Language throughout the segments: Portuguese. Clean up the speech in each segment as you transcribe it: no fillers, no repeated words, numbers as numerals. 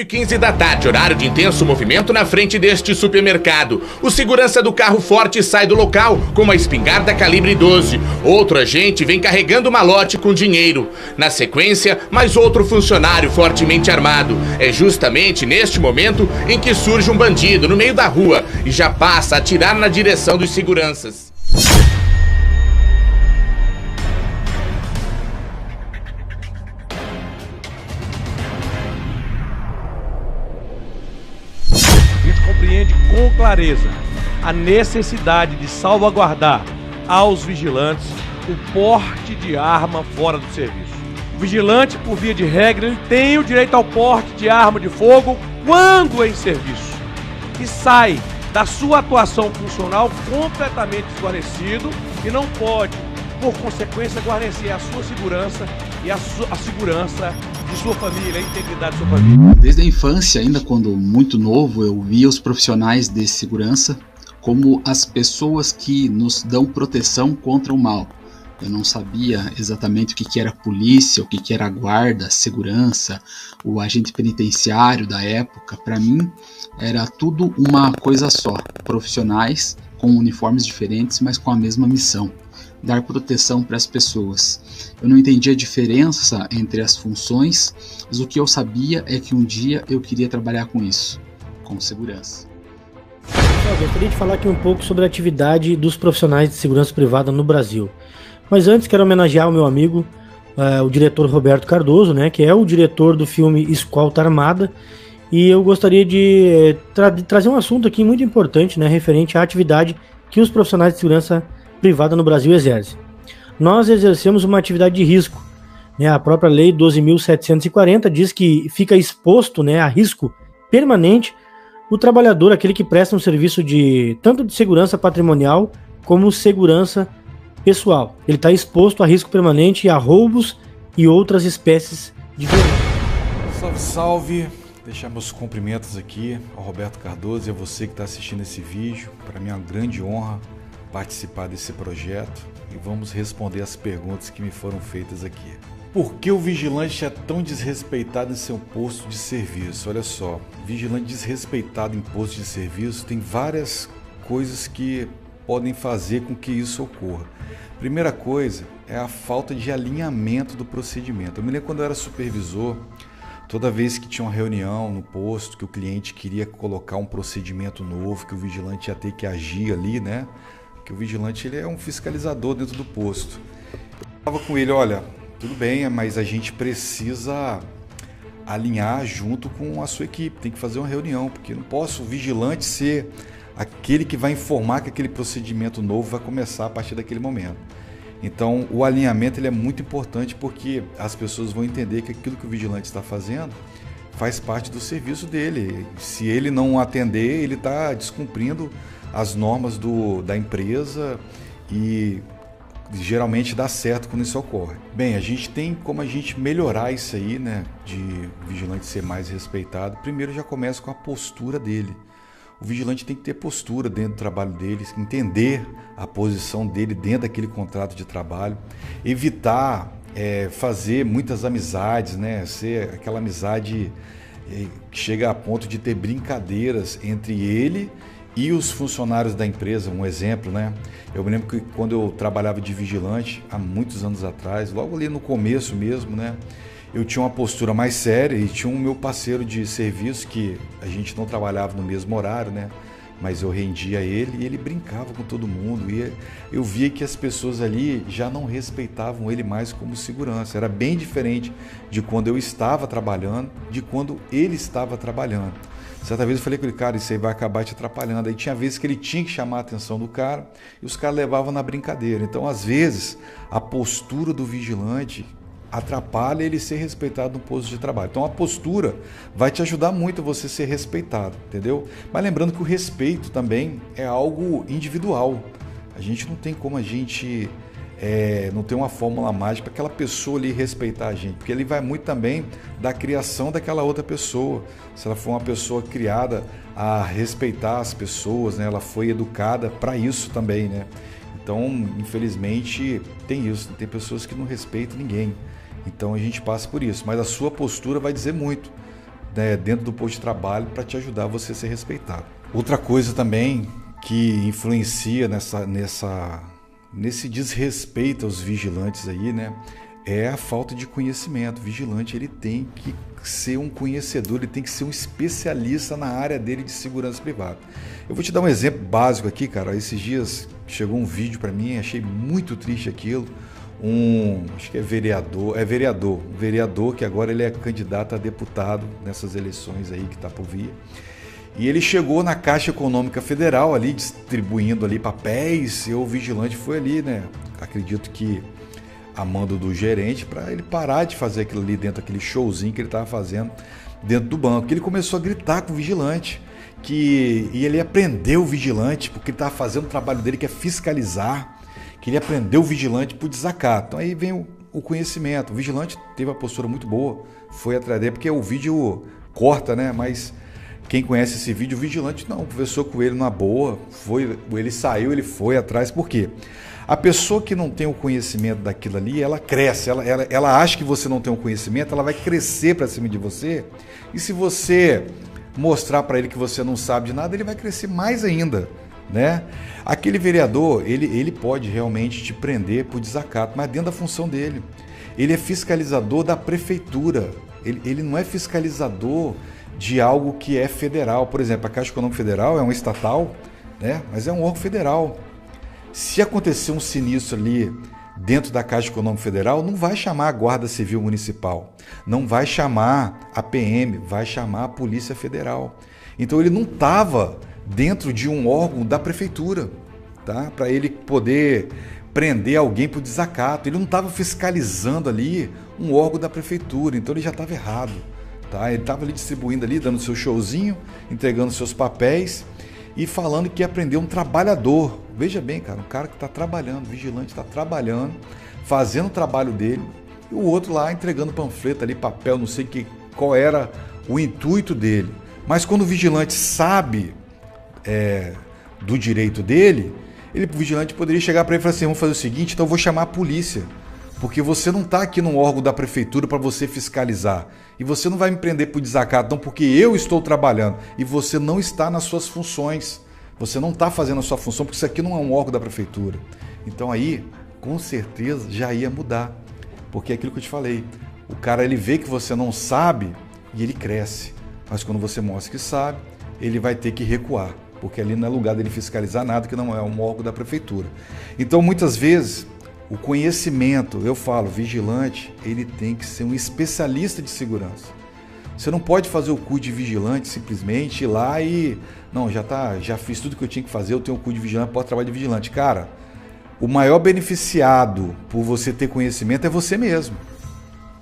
15 da tarde, horário de intenso movimento na frente deste supermercado. O segurança do carro forte sai do local com uma espingarda calibre 12. Outro agente vem carregando malote com dinheiro. Na sequência, mais outro funcionário fortemente armado. É justamente neste momento em que surge um bandido no meio da rua e já passa a atirar na direção dos seguranças. Compreende com clareza a necessidade de salvaguardar aos vigilantes o porte de arma fora do serviço. O vigilante, por via de regra, ele tem o direito ao porte de arma de fogo quando em serviço e sai da sua atuação funcional completamente esclarecido e não pode, por consequência, guarnecer a sua segurança e a segurança de sua família, a integridade de sua família. Desde a infância, ainda quando muito novo, eu via os profissionais de segurança como as pessoas que nos dão proteção contra o mal. Eu não sabia exatamente o que era polícia, o que era a guarda, a segurança, o agente penitenciário da época. Para mim, era tudo uma coisa só. Profissionais com uniformes diferentes, mas com a mesma missão: dar proteção para as pessoas. Eu não entendia a diferença entre as funções, mas o que eu sabia é que um dia eu queria trabalhar com isso, com segurança. Eu gostaria de falar aqui um pouco sobre a atividade dos profissionais de segurança privada no Brasil. Mas antes quero homenagear o meu amigo, o diretor Roberto Cardoso, né, que é o diretor do filme Escolta Armada, e eu gostaria de trazer um assunto aqui muito importante, né, referente à atividade que os profissionais de segurança privada no Brasil exerce. Nós exercemos uma atividade de risco, né? A própria lei 12.740 diz que fica exposto, né, a risco permanente o trabalhador, aquele que presta um serviço tanto de segurança patrimonial como segurança pessoal. Ele está exposto a risco permanente, a roubos e outras espécies de violência. Salve, salve! Deixar meus cumprimentos aqui ao Roberto Cardoso e a você que está assistindo esse vídeo. Para mim é uma grande honra participar desse projeto e vamos responder as perguntas que me foram feitas aqui. Por que o vigilante é tão desrespeitado em seu posto de serviço? Olha só, vigilante desrespeitado em posto de serviço tem várias coisas que podem fazer com que isso ocorra. Primeira coisa é a falta de alinhamento do procedimento. Eu me lembro quando eu era supervisor, toda vez que tinha uma reunião no posto, que o cliente queria colocar um procedimento novo, que o vigilante ia ter que agir ali, né? Que o vigilante ele é um fiscalizador dentro do posto. Eu falava com ele, olha, tudo bem, mas a gente precisa alinhar junto com a sua equipe, tem que fazer uma reunião, porque não posso o vigilante ser aquele que vai informar que aquele procedimento novo vai começar a partir daquele momento. Então, o alinhamento ele é muito importante porque as pessoas vão entender que aquilo que o vigilante está fazendo faz parte do serviço dele. Se ele não atender, ele está descumprindo as normas da empresa e geralmente dá certo quando isso ocorre. Bem, a gente tem como a gente melhorar isso aí, né, de o vigilante ser mais respeitado. Primeiro já começa com a postura dele. O vigilante tem que ter postura dentro do trabalho dele, entender a posição dele dentro daquele contrato de trabalho, evitar fazer muitas amizades, né, ser aquela amizade que chega a ponto de ter brincadeiras entre ele e os funcionários da empresa. Um exemplo, né? Eu me lembro que quando eu trabalhava de vigilante, há muitos anos atrás, logo ali no começo mesmo, né? Eu tinha uma postura mais séria e tinha um meu parceiro de serviço que a gente não trabalhava no mesmo horário, né? Mas eu rendia ele e ele brincava com todo mundo. E eu via que as pessoas ali já não respeitavam ele mais como segurança. Era bem diferente de quando eu estava trabalhando, de quando ele estava trabalhando. Certa vez eu falei com ele, cara, isso aí vai acabar te atrapalhando. Aí tinha vezes que ele tinha que chamar a atenção do cara e os caras levavam na brincadeira. Então, às vezes, a postura do vigilante atrapalha ele ser respeitado no posto de trabalho. Então, a postura vai te ajudar muito a você ser respeitado, entendeu? Mas lembrando que o respeito também é algo individual. A gente não tem como a gente não ter uma fórmula mágica para aquela pessoa ali respeitar a gente, porque ele vai muito também da criação daquela outra pessoa. Se ela for uma pessoa criada a respeitar as pessoas, né, ela foi educada para isso também, né? Então, infelizmente, tem isso. Tem pessoas que não respeitam ninguém. Então, a gente passa por isso. Mas a sua postura vai dizer muito né, dentro do posto de trabalho para te ajudar você a ser respeitado. Outra coisa também que influencia nesse desrespeito aos vigilantes aí, né, é a falta de conhecimento. O vigilante, ele tem que ser um conhecedor, ele tem que ser um especialista na área dele de segurança privada. Eu vou te dar um exemplo básico aqui, cara. Esses dias chegou um vídeo para mim, achei muito triste aquilo. Acho que é vereador que agora ele é candidato a deputado nessas eleições aí que tá por vir. E ele chegou na Caixa Econômica Federal ali, distribuindo ali papéis, e o vigilante foi ali, né? Acredito que a mando do gerente, para ele parar de fazer aquilo ali dentro daquele showzinho que ele estava fazendo dentro do banco. Ele começou a gritar com o vigilante, e ele aprendeu o vigilante, porque ele estava fazendo o trabalho dele, que é fiscalizar, que ele aprendeu o vigilante por desacato. Então aí vem o conhecimento. O vigilante teve uma postura muito boa, foi atrás dele, porque o vídeo corta, né? Mas quem conhece esse vídeo, o vigilante não, conversou com ele na boa, ele saiu, ele foi atrás. Por quê? A pessoa que não tem o conhecimento daquilo ali, ela cresce, ela acha que você não tem o conhecimento, ela vai crescer para cima de você, e se você mostrar para ele que você não sabe de nada, ele vai crescer mais ainda, né? Aquele vereador, ele pode realmente te prender por desacato, mas dentro da função dele. Ele é fiscalizador da prefeitura, ele não é fiscalizador de algo que é federal. Por exemplo, a Caixa Econômica Federal é uma estatal, né? Mas é um órgão federal. Se acontecer um sinistro ali dentro da Caixa Econômica Federal, não vai chamar a Guarda Civil Municipal, não vai chamar a PM, vai chamar a Polícia Federal. Então ele não estava dentro de um órgão da prefeitura, tá? Para ele poder prender alguém por desacato. Ele não estava fiscalizando ali um órgão da prefeitura, então ele já estava errado, tá? Ele estava ali distribuindo ali, dando seu showzinho, entregando seus papéis e falando que ia prender um trabalhador. Veja bem, cara, um cara que está trabalhando, vigilante está trabalhando, fazendo o trabalho dele, e o outro lá entregando panfleto ali, papel, não sei qual era o intuito dele. Mas quando o vigilante sabe do direito dele, o vigilante poderia chegar para ele e falar assim: vamos fazer o seguinte, então eu vou chamar a polícia, porque você não está aqui num órgão da prefeitura para você fiscalizar, e você não vai me prender por desacato, não, porque eu estou trabalhando, e você não está nas suas funções, você não está fazendo a sua função, porque isso aqui não é um órgão da prefeitura. Então aí, com certeza, já ia mudar, porque é aquilo que eu te falei, o cara ele vê que você não sabe e ele cresce, mas quando você mostra que sabe, ele vai ter que recuar, porque ali não é lugar dele fiscalizar nada que não é um órgão da prefeitura. Então muitas vezes o conhecimento, eu falo, vigilante, ele tem que ser um especialista de segurança. Você não pode fazer o curso de vigilante simplesmente ir lá e não, já fiz tudo que eu tinha que fazer, eu tenho o curso de vigilante, posso trabalhar de vigilante. Cara, o maior beneficiado por você ter conhecimento é você mesmo.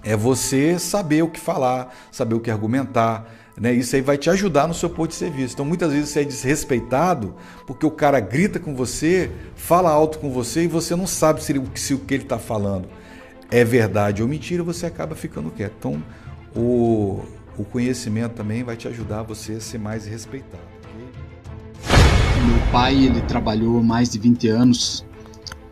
É você saber o que falar, saber o que argumentar, né? Isso aí vai te ajudar no seu posto de serviço. Então muitas vezes você é desrespeitado porque o cara grita com você, fala alto com você e você não sabe se o que ele está falando é verdade ou mentira, você acaba ficando quieto. Então o conhecimento também vai te ajudar você a ser mais respeitado. Okay? Meu pai, ele trabalhou mais de 20 anos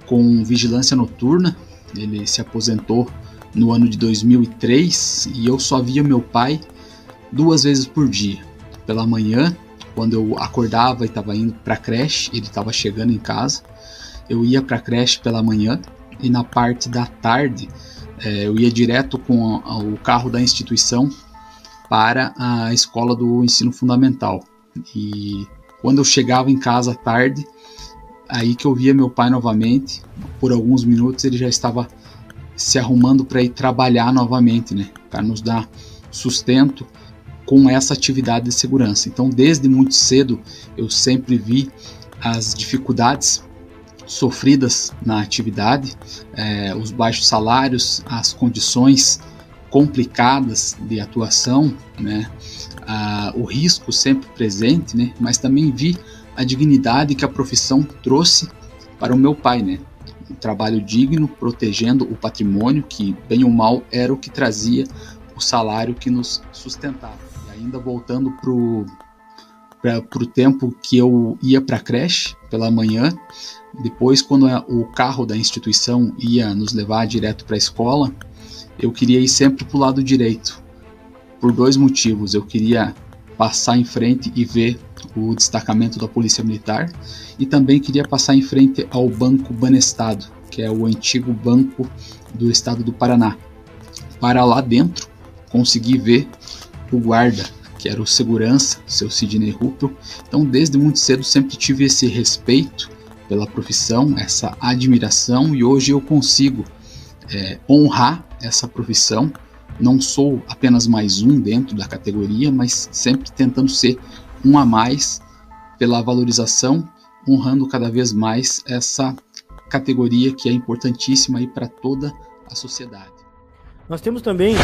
com vigilância noturna. Ele se aposentou no ano de 2003 e eu só via meu pai 2 vezes por dia. Pela manhã, quando eu acordava e estava indo para a creche, ele estava chegando em casa, eu ia para a creche pela manhã, e na parte da tarde eu ia direto com o carro da instituição para a escola do ensino fundamental. E quando eu chegava em casa à tarde, aí que eu via meu pai novamente. Por alguns minutos ele já estava se arrumando para ir trabalhar novamente, né, para nos dar sustento com essa atividade de segurança. Então, desde muito cedo, eu sempre vi as dificuldades sofridas na atividade, os baixos salários, as condições complicadas de atuação, né, o risco sempre presente, né, mas também vi a dignidade que a profissão trouxe para o meu pai, né, um trabalho digno, protegendo o patrimônio, que bem ou mal era o que trazia o salário que nos sustentava. E ainda voltando pro tempo que eu ia para a creche pela manhã, depois quando o carro da instituição ia nos levar direto para a escola, eu queria ir sempre para o lado direito, por 2 motivos. Eu queria passar em frente e ver o destacamento da Polícia Militar e também queria passar em frente ao Banco Banestado, que é o antigo banco do estado do Paraná, para lá dentro conseguir ver o guarda, que era o segurança, seu Sidney Ruppel. Então, desde muito cedo sempre tive esse respeito pela profissão, essa admiração, e hoje eu consigo honrar essa profissão. Não sou apenas mais um dentro da categoria, mas sempre tentando ser um a mais pela valorização, honrando cada vez mais essa categoria que é importantíssima para toda a sociedade. Nós temos também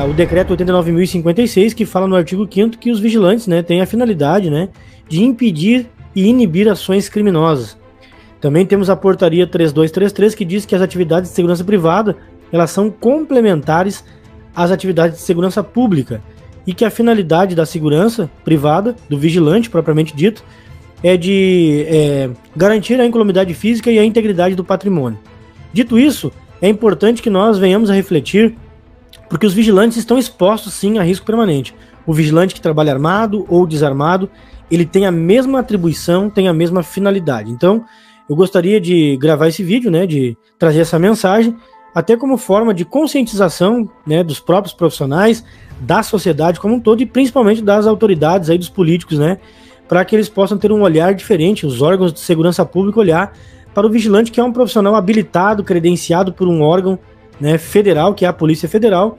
o decreto 89.056, que fala no artigo 5º que os vigilantes, né, têm a finalidade, né, de impedir e inibir ações criminosas. Também temos a portaria 3233, que diz que as atividades de segurança privada, elas são complementares às atividades de segurança pública, e que a finalidade da segurança privada, do vigilante propriamente dito, é de garantir a incolumidade física e a integridade do patrimônio. Dito isso, é importante que nós venhamos a refletir, porque os vigilantes estão expostos sim a risco permanente. O vigilante que trabalha armado ou desarmado, ele tem a mesma atribuição, tem a mesma finalidade. Então, eu gostaria de gravar esse vídeo, né, de trazer essa mensagem, até como forma de conscientização, né, dos próprios profissionais, da sociedade como um todo e principalmente das autoridades, aí, dos políticos, né, para que eles possam ter um olhar diferente, os órgãos de segurança pública olhar para o vigilante, que é um profissional habilitado, credenciado por um órgão, né, federal, que é a Polícia Federal,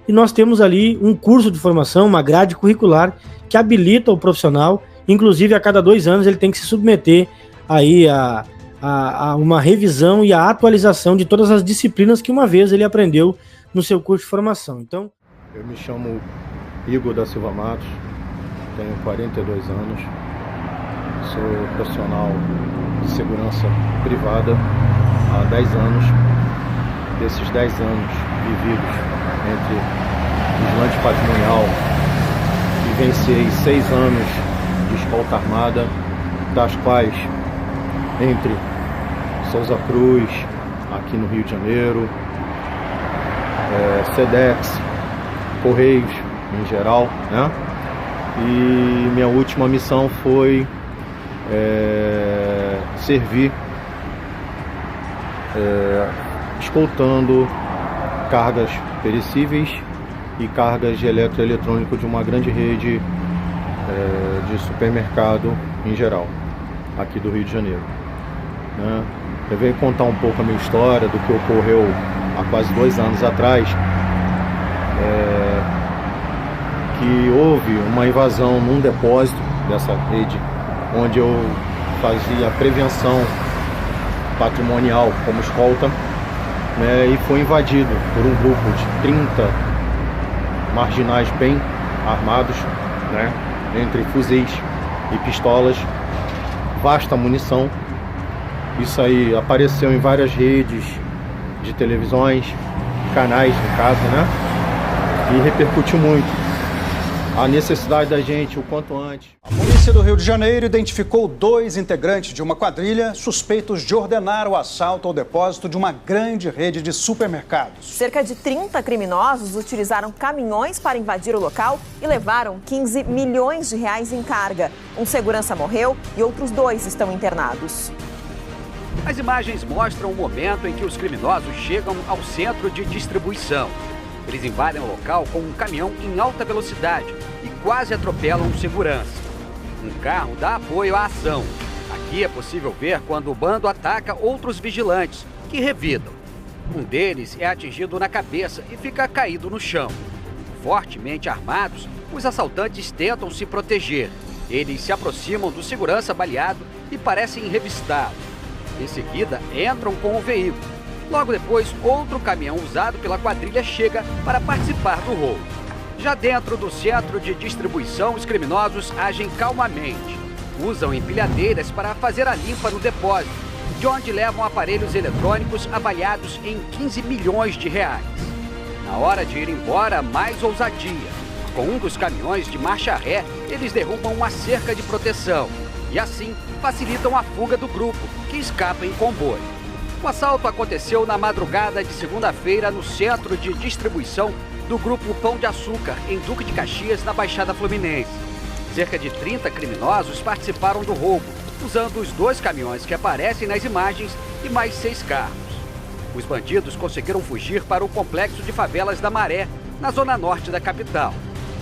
e nós temos ali um curso de formação, uma grade curricular que habilita o profissional, inclusive a cada 2 anos ele tem que se submeter aí a uma revisão e a atualização de todas as disciplinas que uma vez ele aprendeu no seu curso de formação. Então, eu me chamo Igor da Silva Matos, tenho 42 anos, sou profissional de segurança privada há 10 anos. Desses 10 anos vividos entre vigilante patrimonial, vivenciei 6 anos de escolta armada, das quais entre Souza Cruz, aqui no Rio de Janeiro, Sedex, Correios em geral, né? E minha última missão foi servir escoltando cargas perecíveis e cargas de eletroeletrônico de uma grande rede de supermercado em geral, aqui do Rio de Janeiro. Eu venho contar um pouco a minha história do que ocorreu há quase 2 anos atrás, que houve uma invasão num depósito dessa rede, onde eu fazia prevenção patrimonial como escolta, né, e foi invadido por um grupo de 30 marginais bem armados, né, entre fuzis e pistolas, vasta munição. Isso aí apareceu em várias redes de televisões, canais no caso, né? E repercutiu muito. A necessidade da gente o quanto antes. A polícia do Rio de Janeiro identificou 2 integrantes de uma quadrilha suspeitos de ordenar o assalto ao depósito de uma grande rede de supermercados. Cerca de 30 criminosos utilizaram caminhões para invadir o local e levaram 15 milhões de reais em carga. Um segurança morreu e outros 2 estão internados. As imagens mostram o momento em que os criminosos chegam ao centro de distribuição. Eles invadem o local com um caminhão em alta velocidade e quase atropelam o segurança. Um carro dá apoio à ação. Aqui é possível ver quando o bando ataca outros vigilantes, que revidam. Um deles é atingido na cabeça e fica caído no chão. Fortemente armados, os assaltantes tentam se proteger. Eles se aproximam do segurança baleado e parecem revistá-lo. Em seguida, entram com o veículo. Logo depois, outro caminhão usado pela quadrilha chega para participar do roubo. Já dentro do centro de distribuição, os criminosos agem calmamente. Usam empilhadeiras para fazer a limpa no depósito, de onde levam aparelhos eletrônicos avaliados em 15 milhões de reais. Na hora de ir embora, mais ousadia. Com um dos caminhões de marcha ré, eles derrubam uma cerca de proteção. E assim, facilitam a fuga do grupo, que escapa em comboio. O assalto aconteceu na madrugada de segunda-feira no centro de distribuição do grupo Pão de Açúcar, em Duque de Caxias, na Baixada Fluminense. Cerca de 30 criminosos participaram do roubo, usando os 2 caminhões que aparecem nas imagens e mais 6 carros. Os bandidos conseguiram fugir para o complexo de favelas da Maré, na zona norte da capital.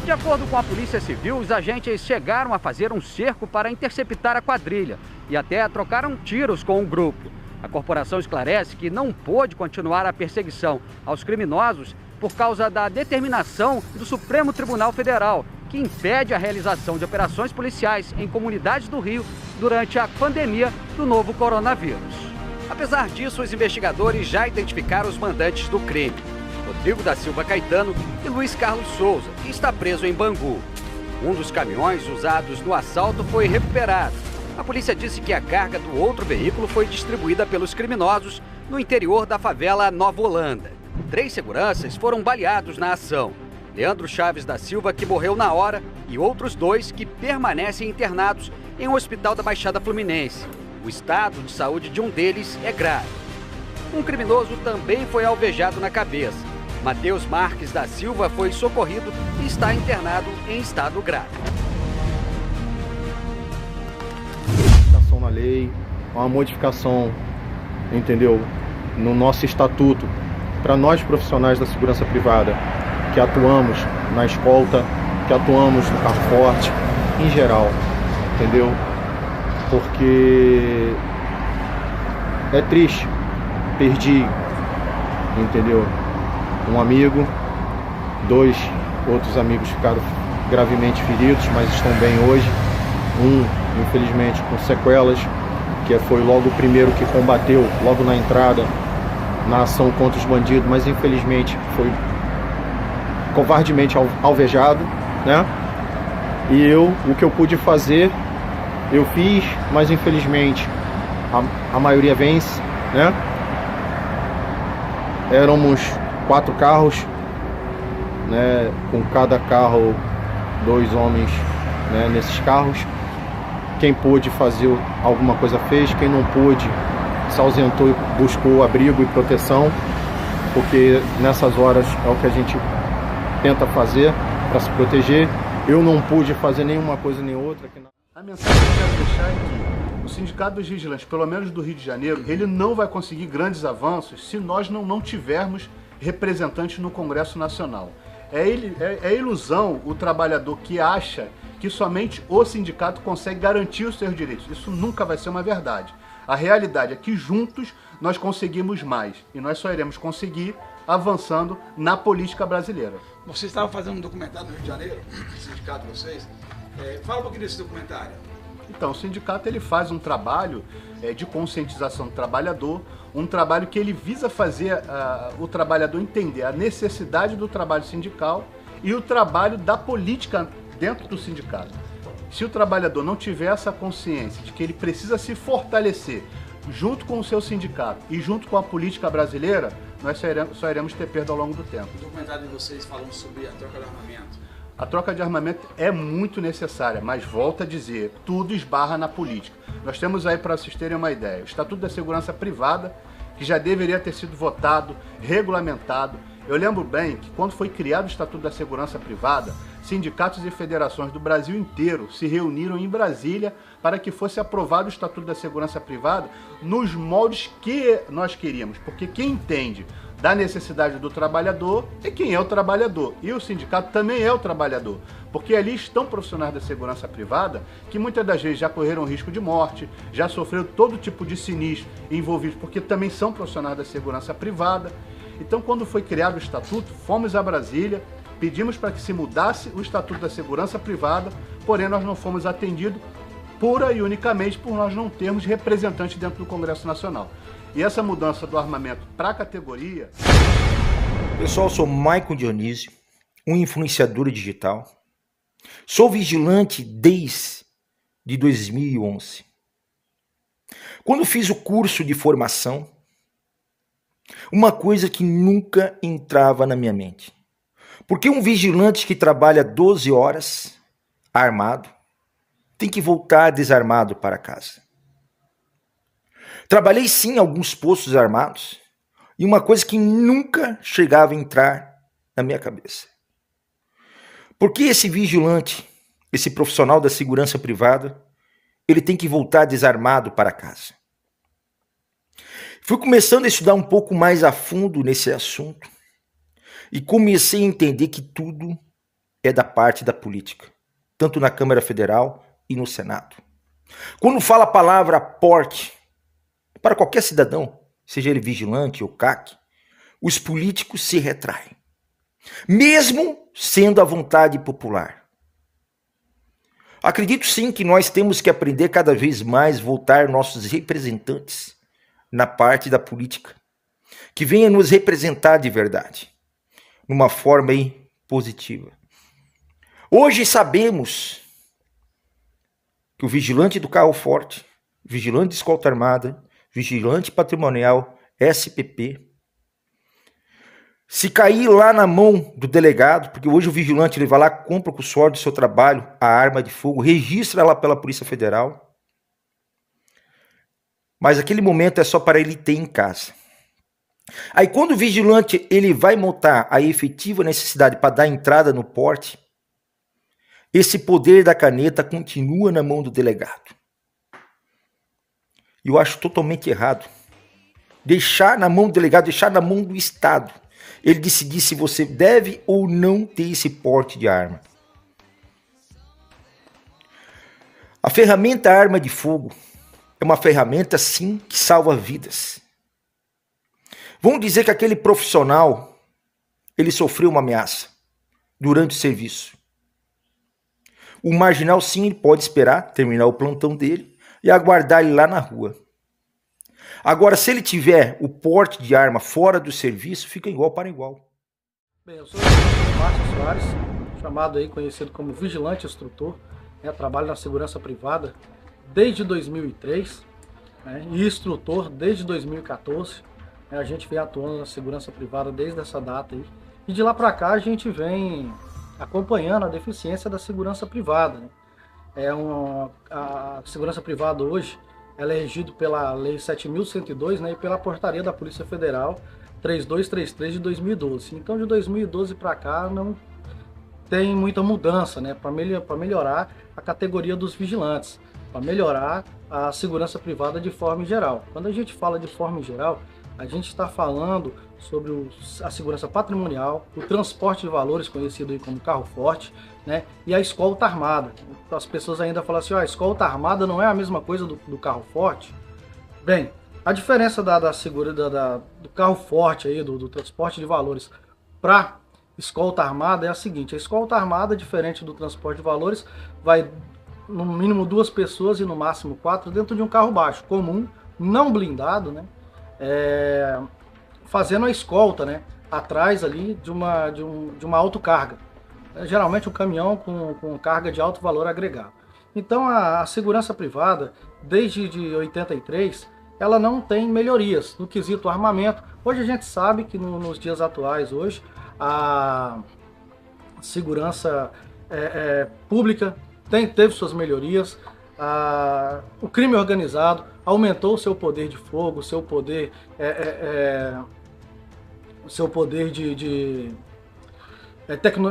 De acordo com a Polícia Civil, os agentes chegaram a fazer um cerco para interceptar a quadrilha e até trocaram tiros com o grupo. A corporação esclarece que não pôde continuar a perseguição aos criminosos por causa da determinação do Supremo Tribunal Federal, que impede a realização de operações policiais em comunidades do Rio durante a pandemia do novo coronavírus. Apesar disso, os investigadores já identificaram os mandantes do crime: Rodrigo da Silva Caetano e Luiz Carlos Souza, que está preso em Bangu. Um dos caminhões usados no assalto foi recuperado. A polícia disse que a carga do outro veículo foi distribuída pelos criminosos no interior da favela Nova Holanda. 3 seguranças foram baleados na ação: Leandro Chaves da Silva, que morreu na hora, e outros 2 que permanecem internados em um hospital da Baixada Fluminense. O estado de saúde de um deles é grave. Um criminoso também foi alvejado na cabeça. Matheus Marques da Silva foi socorrido e está internado em estado grave. Na lei, uma modificação, entendeu, no nosso estatuto, para nós profissionais da segurança privada, que atuamos na escolta, que atuamos no carro forte, em geral, entendeu? Porque é triste, perdi, entendeu, um amigo, 2 outros amigos ficaram gravemente feridos, mas estão bem hoje. Infelizmente com sequelas, que foi logo o primeiro que combateu logo na entrada na ação contra os bandidos, mas infelizmente foi covardemente alvejado, né? E o que eu pude fazer, eu fiz, mas infelizmente a maioria vence, né? Éramos 4 carros, né? Com cada carro 2 homens, né? Nesses carros. Quem pôde fazer alguma coisa fez, quem não pôde se ausentou e buscou abrigo e proteção, porque nessas horas é o que a gente tenta fazer para se proteger. Eu não pude fazer nenhuma coisa nem outra. A mensagem que eu quero deixar é que o Sindicato dos Vigilantes, pelo menos do Rio de Janeiro, ele não vai conseguir grandes avanços se nós não tivermos representantes no Congresso Nacional. É ilusão o trabalhador que acha que somente o sindicato consegue garantir os seus direitos. Isso nunca vai ser uma verdade. A realidade é que juntos nós conseguimos mais. E nós só iremos conseguir avançando na política brasileira. Vocês estavam fazendo um documentário no Rio de Janeiro, o sindicato de vocês. Fala um pouquinho desse documentário. Então, o sindicato ele faz um trabalho de conscientização do trabalhador, um trabalho que ele visa fazer o trabalhador entender a necessidade do trabalho sindical e o trabalho da política dentro do sindicato. Se o trabalhador não tiver essa consciência de que ele precisa se fortalecer junto com o seu sindicato e junto com a política brasileira, nós só iremos ter perda ao longo do tempo. O documentário de vocês falando sobre a troca de armamento. A troca de armamento é muito necessária, mas volto a dizer, tudo esbarra na política. Nós temos aí, para vocês terem uma ideia, o Estatuto da Segurança Privada, que já deveria ter sido votado, regulamentado. Eu lembro bem que quando foi criado o Estatuto da Segurança Privada, sindicatos e federações do Brasil inteiro se reuniram em Brasília para que fosse aprovado o Estatuto da Segurança Privada nos moldes que nós queríamos, porque quem entende da necessidade do trabalhador é quem é o trabalhador, e o sindicato também é o trabalhador, porque ali estão profissionais da segurança privada que muitas das vezes já correram risco de morte, já sofreram todo tipo de sinistro envolvidos, porque também são profissionais da segurança privada. Então, quando foi criado o Estatuto, fomos a Brasília, pedimos para que se mudasse o Estatuto da Segurança Privada, porém nós não fomos atendidos pura e unicamente por nós não termos representantes dentro do Congresso Nacional. E essa mudança do armamento para a categoria... Pessoal, sou Maicon Dionísio, um influenciador digital. Sou vigilante desde 2011. Quando fiz o curso de formação, uma coisa que nunca entrava na minha mente. Porque um vigilante que trabalha 12 horas, armado, tem que voltar desarmado para casa. Trabalhei sim em alguns postos armados, e uma coisa que nunca chegava a entrar na minha cabeça. Por que esse vigilante, esse profissional da segurança privada, ele tem que voltar desarmado para casa? Fui começando a estudar um pouco mais a fundo nesse assunto e comecei a entender que tudo é da parte da política, tanto na Câmara Federal e no Senado. Quando fala a palavra porte, para qualquer cidadão, seja ele vigilante ou CAC, os políticos se retraem, mesmo sendo a vontade popular. Acredito sim que nós temos que aprender cada vez mais voltar nossos representantes na parte da política, que venha nos representar de verdade, numa forma aí positiva. Hoje sabemos que o vigilante do carro forte, vigilante de escolta armada, vigilante patrimonial, SPP, se cair lá na mão do delegado, porque hoje o vigilante ele vai lá, compra com o suor do seu trabalho a arma de fogo, registra ela pela Polícia Federal, mas aquele momento é só para ele ter em casa. Aí quando o vigilante ele vai montar a efetiva necessidade para dar entrada no porte, esse poder da caneta continua na mão do delegado. E eu acho totalmente errado. Deixar na mão do delegado, deixar na mão do Estado. Ele decidir se você deve ou não ter esse porte de arma. A ferramenta arma de fogo é uma ferramenta, sim, que salva vidas. Vamos dizer que aquele profissional, ele sofreu uma ameaça durante o serviço. O marginal, sim, ele pode esperar terminar o plantão dele e aguardar ele lá na rua. Agora, se ele tiver o porte de arma fora do serviço, fica igual para igual. Bem, eu sou o Márcio Soares, chamado aí, conhecido como vigilante instrutor, trabalho na segurança privada desde 2003, e instrutor desde 2014. A gente vem atuando na segurança privada desde essa data aí. E de lá para cá a gente vem acompanhando a deficiência da segurança privada. A segurança privada hoje ela é regida pela Lei 7.102, e pela portaria da Polícia Federal 3233 de 2012. Então de 2012 para cá não tem muita mudança, para melhorar a categoria dos vigilantes, para melhorar a segurança privada de forma geral. Quando a gente fala de forma geral, a gente está falando sobre a segurança patrimonial, o transporte de valores, conhecido aí como carro forte, e a escolta armada. As pessoas ainda falam assim, a escolta armada não é a mesma coisa do carro forte. Bem, a diferença do carro forte, aí, do transporte de valores para escolta armada é a seguinte: a escolta armada, diferente do transporte de valores, vai no mínimo 2 pessoas e no máximo 4 dentro de um carro baixo, comum, não blindado, fazendo a escolta, atrás ali de uma autocarga. Geralmente um caminhão com carga de alto valor agregado. Então a segurança privada, desde de 83, ela não tem melhorias no quesito armamento. Hoje a gente sabe que nos dias atuais, hoje, a segurança pública teve suas melhorias. O crime organizado aumentou o seu poder de fogo, o seu poder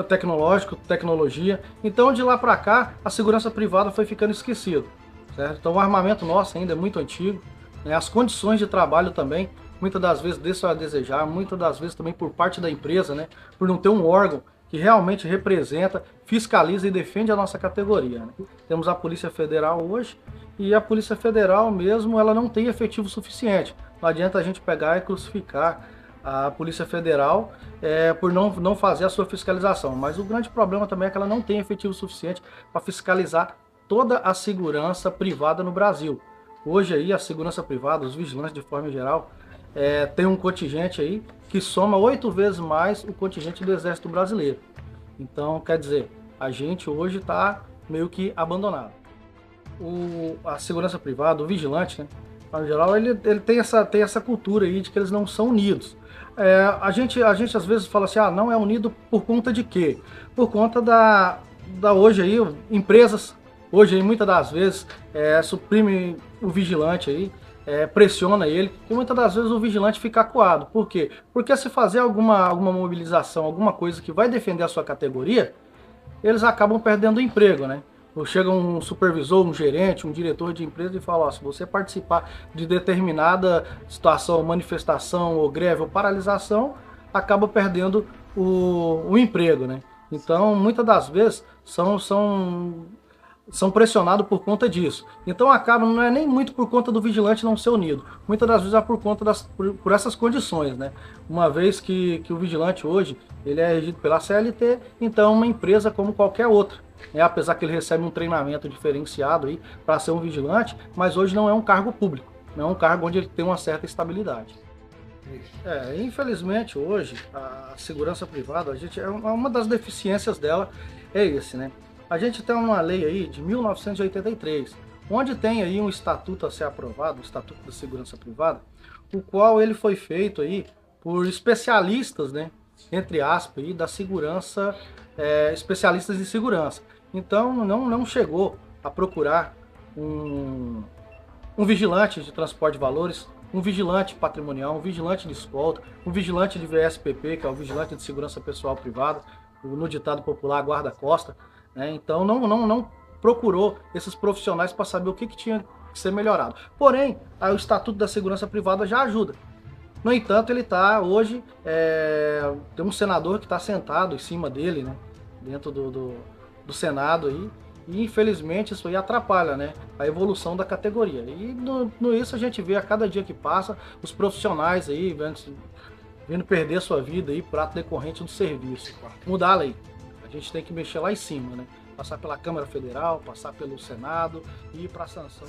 tecnológico, tecnologia. Então de lá para cá a segurança privada foi ficando esquecida, certo? Então o armamento nosso ainda é muito antigo, as condições de trabalho também muitas das vezes deixam a desejar, muitas das vezes também por parte da empresa, por não ter um órgão que realmente representa, fiscaliza e defende a nossa categoria. Temos a Polícia Federal hoje, e a Polícia Federal mesmo, ela não tem efetivo suficiente. Não adianta a gente pegar e crucificar a Polícia Federal por não fazer a sua fiscalização. Mas o grande problema também é que ela não tem efetivo suficiente para fiscalizar toda a segurança privada no Brasil. Hoje aí a segurança privada, os vigilantes de forma geral, tem um contingente aí que soma 8 vezes mais o contingente do Exército Brasileiro. Então, quer dizer, a gente hoje está meio que abandonado. A segurança privada, o vigilante, no geral, ele tem essa cultura aí de que eles não são unidos. A gente às vezes fala assim, não é unido por conta de quê? Por conta da hoje aí, empresas, hoje aí muitas das vezes, suprime o vigilante aí, pressiona ele, e muitas das vezes o vigilante fica acuado. Por quê? Porque se fazer alguma mobilização, alguma coisa que vai defender a sua categoria, eles acabam perdendo o emprego, né? Ou chega um supervisor, um gerente, um diretor de empresa e fala, ó, se você participar de determinada situação, manifestação, ou greve, ou paralisação, acaba perdendo o emprego, né? Então, muitas das vezes, são pressionados por conta disso. Então, acaba, não é nem muito por conta do vigilante não ser unido. Muitas das vezes é por conta por essas condições, né? Uma vez que o vigilante hoje, ele é regido pela CLT, então é uma empresa como qualquer outra. Apesar que ele recebe um treinamento diferenciado aí para ser um vigilante, mas hoje não é um cargo público, não é um cargo onde ele tem uma certa estabilidade. Infelizmente hoje a segurança privada, uma das deficiências dela é esse, né? A gente tem uma lei aí de 1983, onde tem aí um estatuto a ser aprovado, o Estatuto da Segurança Privada, o qual ele foi feito aí por especialistas, né? Entre aspas, aí, da segurança, especialistas em segurança. Então não chegou a procurar um vigilante de transporte de valores, um vigilante patrimonial, um vigilante de escolta, um vigilante de VSPP, que é o vigilante de segurança pessoal privada, no ditado popular guarda-costa, né? Então não procurou esses profissionais para saber o que tinha que ser melhorado. Porém, o Estatuto da Segurança Privada já ajuda. No entanto, ele está hoje, tem um senador que está sentado em cima dele, né? Dentro do Senado aí, e infelizmente isso aí atrapalha, né, a evolução da categoria. E no isso a gente vê a cada dia que passa os profissionais aí vindo perder sua vida aí por ato decorrente do serviço. Mudar a lei. A gente tem que mexer lá em cima, né? Passar pela Câmara Federal, passar pelo Senado e ir para a sanção.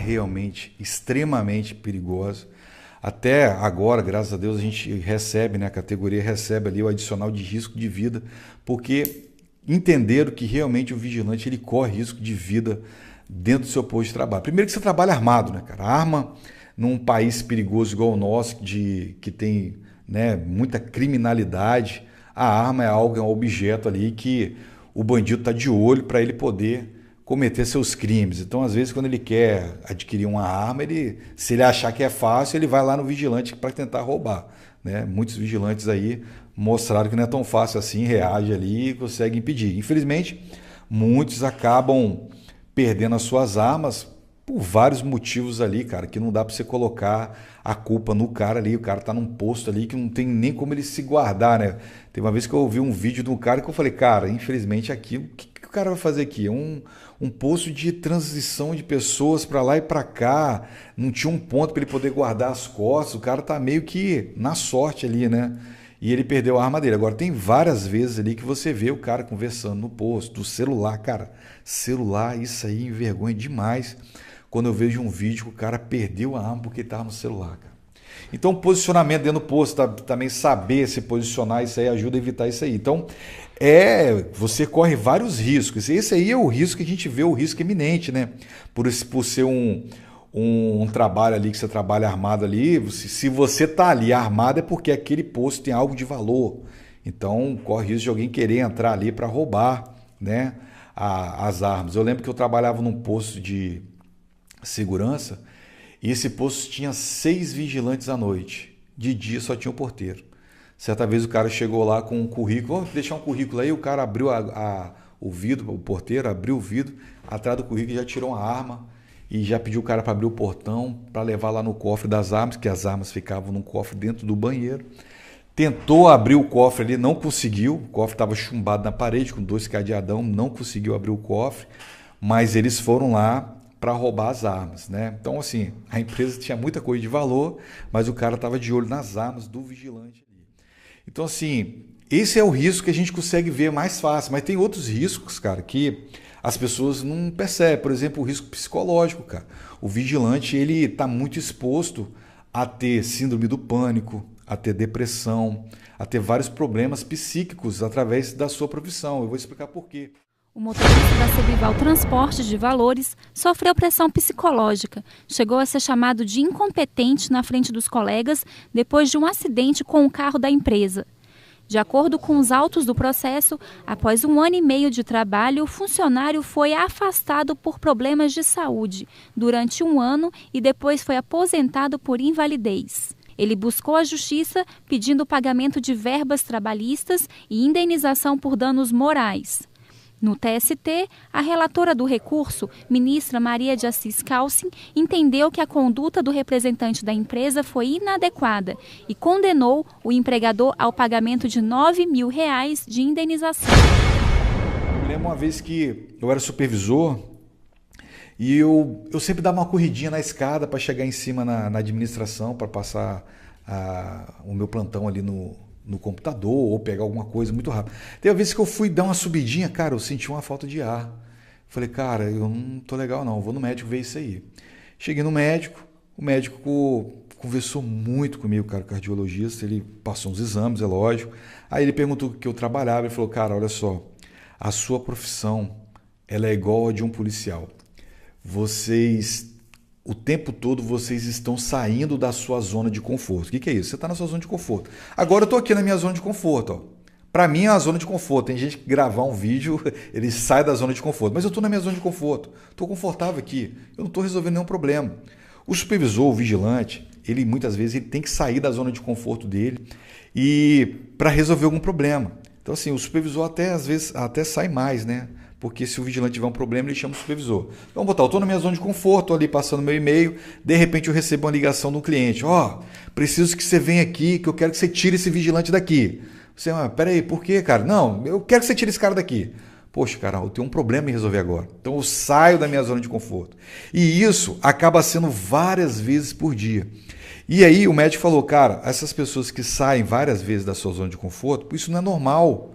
Realmente extremamente perigosa. Até agora, graças a Deus, a gente recebe, né, a categoria recebe ali o adicional de risco de vida, porque entenderam que realmente o vigilante ele corre risco de vida dentro do seu posto de trabalho. Primeiro que você trabalha armado, né, cara? A arma num país perigoso igual o nosso, que tem, né, muita criminalidade, a arma é algo, é um objeto ali que o bandido está de olho para ele poder cometer seus crimes. Então, às vezes, quando ele quer adquirir uma arma, se ele achar que é fácil, ele vai lá no vigilante para tentar roubar, né? Muitos vigilantes aí mostraram que não é tão fácil assim, reage ali e consegue impedir. Infelizmente, muitos acabam perdendo as suas armas por vários motivos ali, cara, que não dá para você colocar a culpa no cara ali. O cara tá num posto ali que não tem nem como ele se guardar, né? Tem uma vez que eu ouvi um vídeo de um cara que eu falei, cara, infelizmente aqui, o que o cara vai fazer aqui? É um posto de transição de pessoas para lá e para cá, não tinha um ponto para ele poder guardar as costas, o cara tá meio que na sorte ali, né? E ele perdeu a arma dele. Agora, tem várias vezes ali que você vê o cara conversando no posto, do celular, cara, celular, isso aí envergonha demais quando eu vejo um vídeo que o cara perdeu a arma porque estava no celular, cara. Então, posicionamento dentro do posto, também saber se posicionar, isso aí ajuda a evitar isso aí. Então, você corre vários riscos. Esse aí é o risco que a gente vê, o risco iminente, né? Por ser um trabalho ali, que você trabalha armado ali, se você tá ali armado é porque aquele posto tem algo de valor. Então, corre risco de alguém querer entrar ali para roubar, né, as armas. Eu lembro que eu trabalhava num posto de segurança e esse posto tinha 6 vigilantes à noite. De dia só tinha o porteiro. Certa vez o cara chegou lá com um currículo, vou deixar um currículo aí, o cara abriu o vidro, o porteiro abriu o vidro, atrás do currículo já tirou uma arma e já pediu o cara para abrir o portão para levar lá no cofre das armas, que as armas ficavam no cofre dentro do banheiro. tentou abrir o cofre ali, não conseguiu. O cofre estava chumbado na parede com 2 cadeadão, não conseguiu abrir o cofre, mas eles foram lá para roubar as armas, né? Então, assim, a empresa tinha muita coisa de valor, mas o cara estava de olho nas armas do vigilante. Então, assim, esse é o risco que a gente consegue ver mais fácil, mas tem outros riscos, cara, que as pessoas não percebem. Por exemplo, o risco psicológico, cara. O vigilante, ele está muito exposto a ter síndrome do pânico, a ter depressão, a ter vários problemas psíquicos através da sua profissão. Eu vou explicar por quê. O motorista da Cebival Transporte de Valores sofreu pressão psicológica. Chegou a ser chamado de incompetente na frente dos colegas depois de um acidente com o carro da empresa. De acordo com os autos do processo, após 1 ano e meio de trabalho, o funcionário foi afastado por problemas de saúde durante 1 ano e depois foi aposentado por invalidez. Ele buscou a justiça pedindo o pagamento de verbas trabalhistas e indenização por danos morais. No TST, a relatora do recurso, ministra Maria de Assis Calcin, entendeu que a conduta do representante da empresa foi inadequada e condenou o empregador ao pagamento de R$ 9 mil de indenização. Eu lembro uma vez que eu era supervisor e eu sempre dava uma corridinha na escada para chegar em cima na administração, para passar o meu plantão ali no computador ou pegar alguma coisa muito rápido. Tem uma vez que eu fui dar uma subidinha, cara, eu senti uma falta de ar. Falei, cara, eu não tô legal não, vou no médico ver isso aí. Cheguei no médico, o médico conversou muito comigo, cara, o cardiologista, ele passou uns exames, é lógico. Aí ele perguntou o que eu trabalhava, ele falou, cara, olha só, a sua profissão, ela é igual a de um policial. O tempo todo vocês estão saindo da sua zona de conforto. O que é isso? Você está na sua zona de conforto. Agora eu estou aqui na minha zona de conforto. Ó. Para mim é a zona de conforto. Tem gente que gravar um vídeo, ele sai da zona de conforto. Mas eu estou na minha zona de conforto. Estou confortável aqui. Eu não estou resolvendo nenhum problema. O supervisor, o vigilante, ele muitas vezes ele tem que sair da zona de conforto dele e para resolver algum problema. Então assim, o supervisor às vezes sai mais, né? Porque se o vigilante tiver um problema, ele chama o supervisor. Vamos botar, eu estou na minha zona de conforto, ali passando meu e-mail, de repente eu recebo uma ligação de um cliente. Preciso que você venha aqui, que eu quero que você tire esse vigilante daqui. Você, peraí, por quê, cara? Não, eu quero que você tire esse cara daqui. Poxa, cara, eu tenho um problema em resolver agora. Então eu saio da minha zona de conforto. E isso acaba sendo várias vezes por dia. E aí o médico falou, cara, essas pessoas que saem várias vezes da sua zona de conforto, isso não é normal.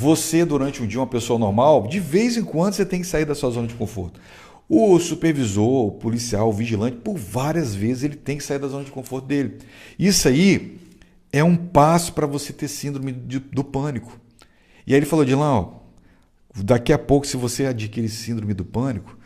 Você, durante um dia, uma pessoa normal, de vez em quando você tem que sair da sua zona de conforto. O supervisor, o policial, o vigilante, por várias vezes ele tem que sair da zona de conforto dele. Isso aí é um passo para você ter síndrome do pânico. E aí ele falou, Dilan, daqui a pouco, se você adquirir síndrome do pânico,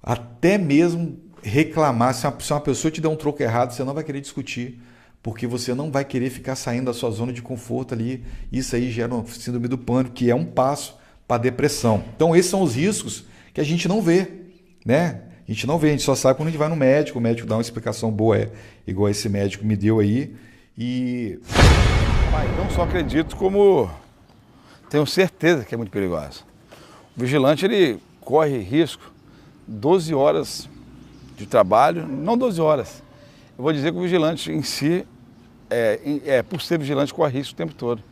até mesmo reclamar, se uma pessoa te der um troco errado, você não vai querer discutir. Porque você não vai querer ficar saindo da sua zona de conforto ali. Isso aí gera uma síndrome do pânico, que é um passo para a depressão. Então, esses são os riscos que a gente não vê, né? A gente não vê, a gente só sabe quando a gente vai no médico, o médico dá uma explicação boa, igual esse médico me deu aí. E... Mas não só acredito, como tenho certeza que é muito perigoso. O vigilante, ele corre risco 12 horas de trabalho, não 12 horas. Eu vou dizer que o vigilante em si, por ser vigilante, corre risco o tempo todo.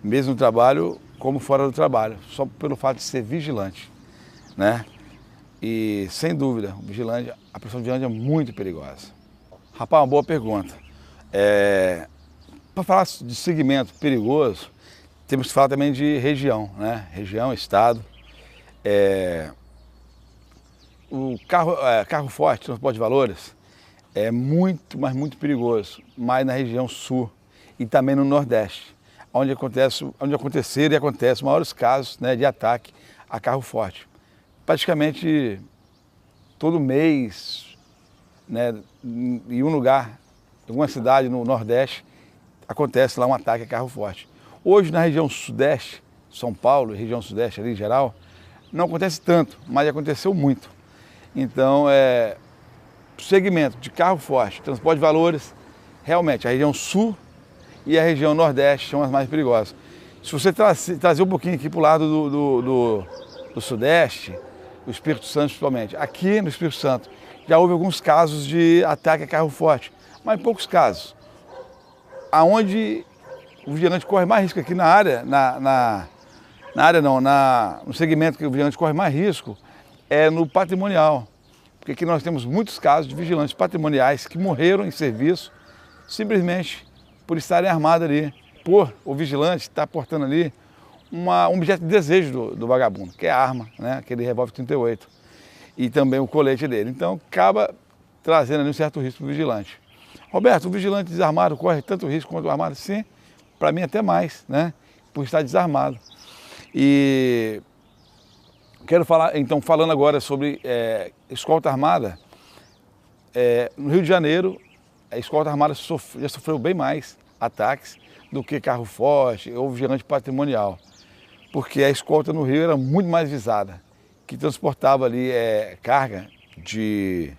Mesmo no trabalho, como fora do trabalho. Só pelo fato de ser vigilante, né? E, sem dúvida, a profissão de vigilante é muito perigosa. Rapaz, uma boa pergunta. Para falar de segmento perigoso, temos que falar também de região, né? Região, estado. O carro forte, transporte de valores, é muito, mas muito perigoso, mais na região sul e também no Nordeste, onde aconteceram e acontecem os maiores casos, né, de ataque a carro forte. Praticamente todo mês, né, em um lugar, em alguma cidade no Nordeste, acontece lá um ataque a carro forte. Hoje na região Sudeste, São Paulo, região Sudeste ali em geral, não acontece tanto, mas aconteceu muito. Então, segmento de carro forte, transporte de valores, realmente a região sul e a região nordeste são as mais perigosas. Se você trazer um pouquinho aqui para o lado do sudeste, o Espírito Santo principalmente, aqui no Espírito Santo já houve alguns casos de ataque a carro forte, mas poucos casos. Aonde o vigilante corre mais risco aqui na área, no segmento que o vigilante corre mais risco é no patrimonial. Porque aqui nós temos muitos casos de vigilantes patrimoniais que morreram em serviço simplesmente por estarem armados ali, por o vigilante estar portando ali um objeto de desejo do vagabundo, que é a arma, né? Aquele revólver 38, e também o colete dele. Então acaba trazendo ali um certo risco para o vigilante. Roberto, o vigilante desarmado corre tanto risco quanto o armado? Sim, para mim até mais, né? Por estar desarmado. E quero falar, então, falando agora sobre escolta armada, no Rio de Janeiro, a escolta armada já sofreu bem mais ataques do que carro forte ou vigilante patrimonial, porque a escolta no Rio era muito mais visada, que transportava ali carga de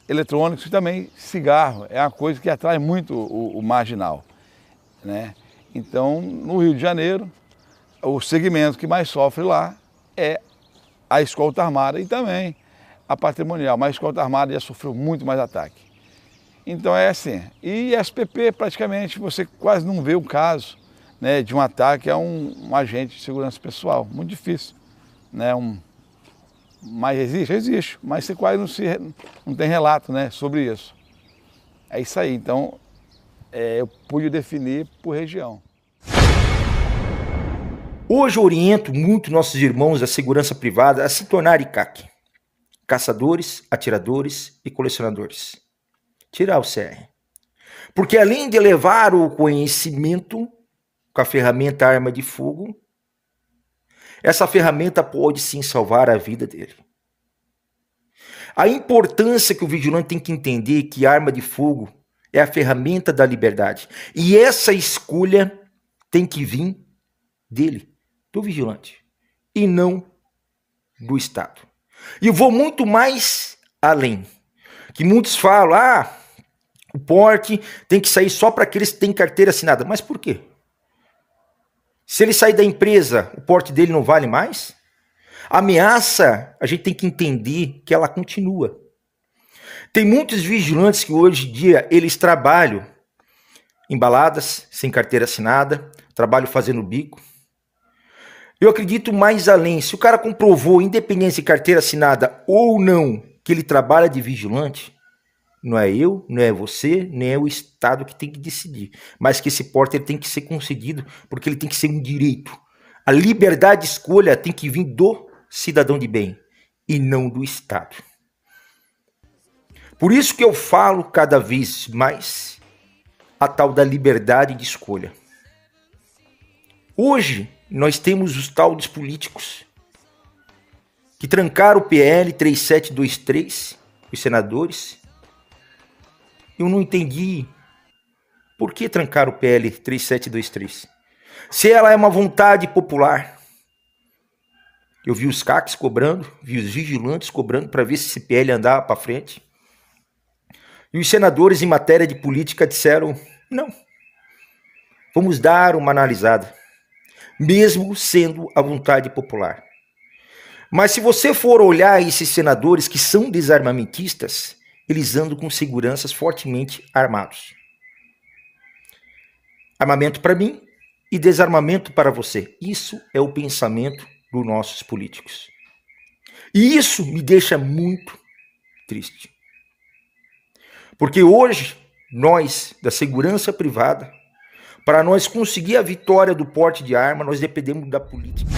eletrônicos e também cigarro, é uma coisa que atrai muito o marginal, né? Então, no Rio de Janeiro, o segmento que mais sofre lá é a escolta armada e também a patrimonial, mas a escolta armada já sofreu muito mais ataque. Então é assim, e SPP praticamente você quase não vê um caso, né, de um ataque a um agente de segurança pessoal, muito difícil, né? Mas existe, mas você quase não tem relato, né, sobre isso. É isso aí, então eu pude definir por região. Hoje eu oriento muito nossos irmãos da segurança privada a se tornarem CAC, caçadores, atiradores e colecionadores. Tirar o CR. Porque além de levar o conhecimento com a ferramenta arma de fogo, essa ferramenta pode sim salvar a vida dele. A importância que o vigilante tem que entender que a arma de fogo é a ferramenta da liberdade. E essa escolha tem que vir dele, do vigilante, e não do Estado. E eu vou muito mais além. Que muitos falam, o porte tem que sair só para aqueles que têm carteira assinada. Mas por quê? Se ele sair da empresa, o porte dele não vale mais? A ameaça, a gente tem que entender que ela continua. Tem muitos vigilantes que hoje em dia, eles trabalham em baladas, sem carteira assinada, trabalham fazendo bico. Eu acredito mais além, se o cara comprovou, independente de carteira assinada ou não, que ele trabalha de vigilante, não é eu, não é você, nem é o Estado que tem que decidir. Mas que esse porte ele tem que ser concedido, porque ele tem que ser um direito. A liberdade de escolha tem que vir do cidadão de bem, e não do Estado. Por isso que eu falo cada vez mais a tal da liberdade de escolha. Hoje, nós temos os tal dos políticos que trancaram o PL 3723, os senadores. Eu não entendi por que trancar o PL 3723. Se ela é uma vontade popular. Eu vi os CACs cobrando, vi os vigilantes cobrando para ver se esse PL andava para frente. E os senadores em matéria de política disseram, não, vamos dar uma analisada, mesmo sendo a vontade popular. Mas se você for olhar esses senadores que são desarmamentistas, eles andam com seguranças fortemente armados. Armamento para mim e desarmamento para você. Isso é o pensamento dos nossos políticos. E isso me deixa muito triste. Porque hoje, nós, da segurança privada, para nós conseguir a vitória do porte de arma, nós dependemos da política.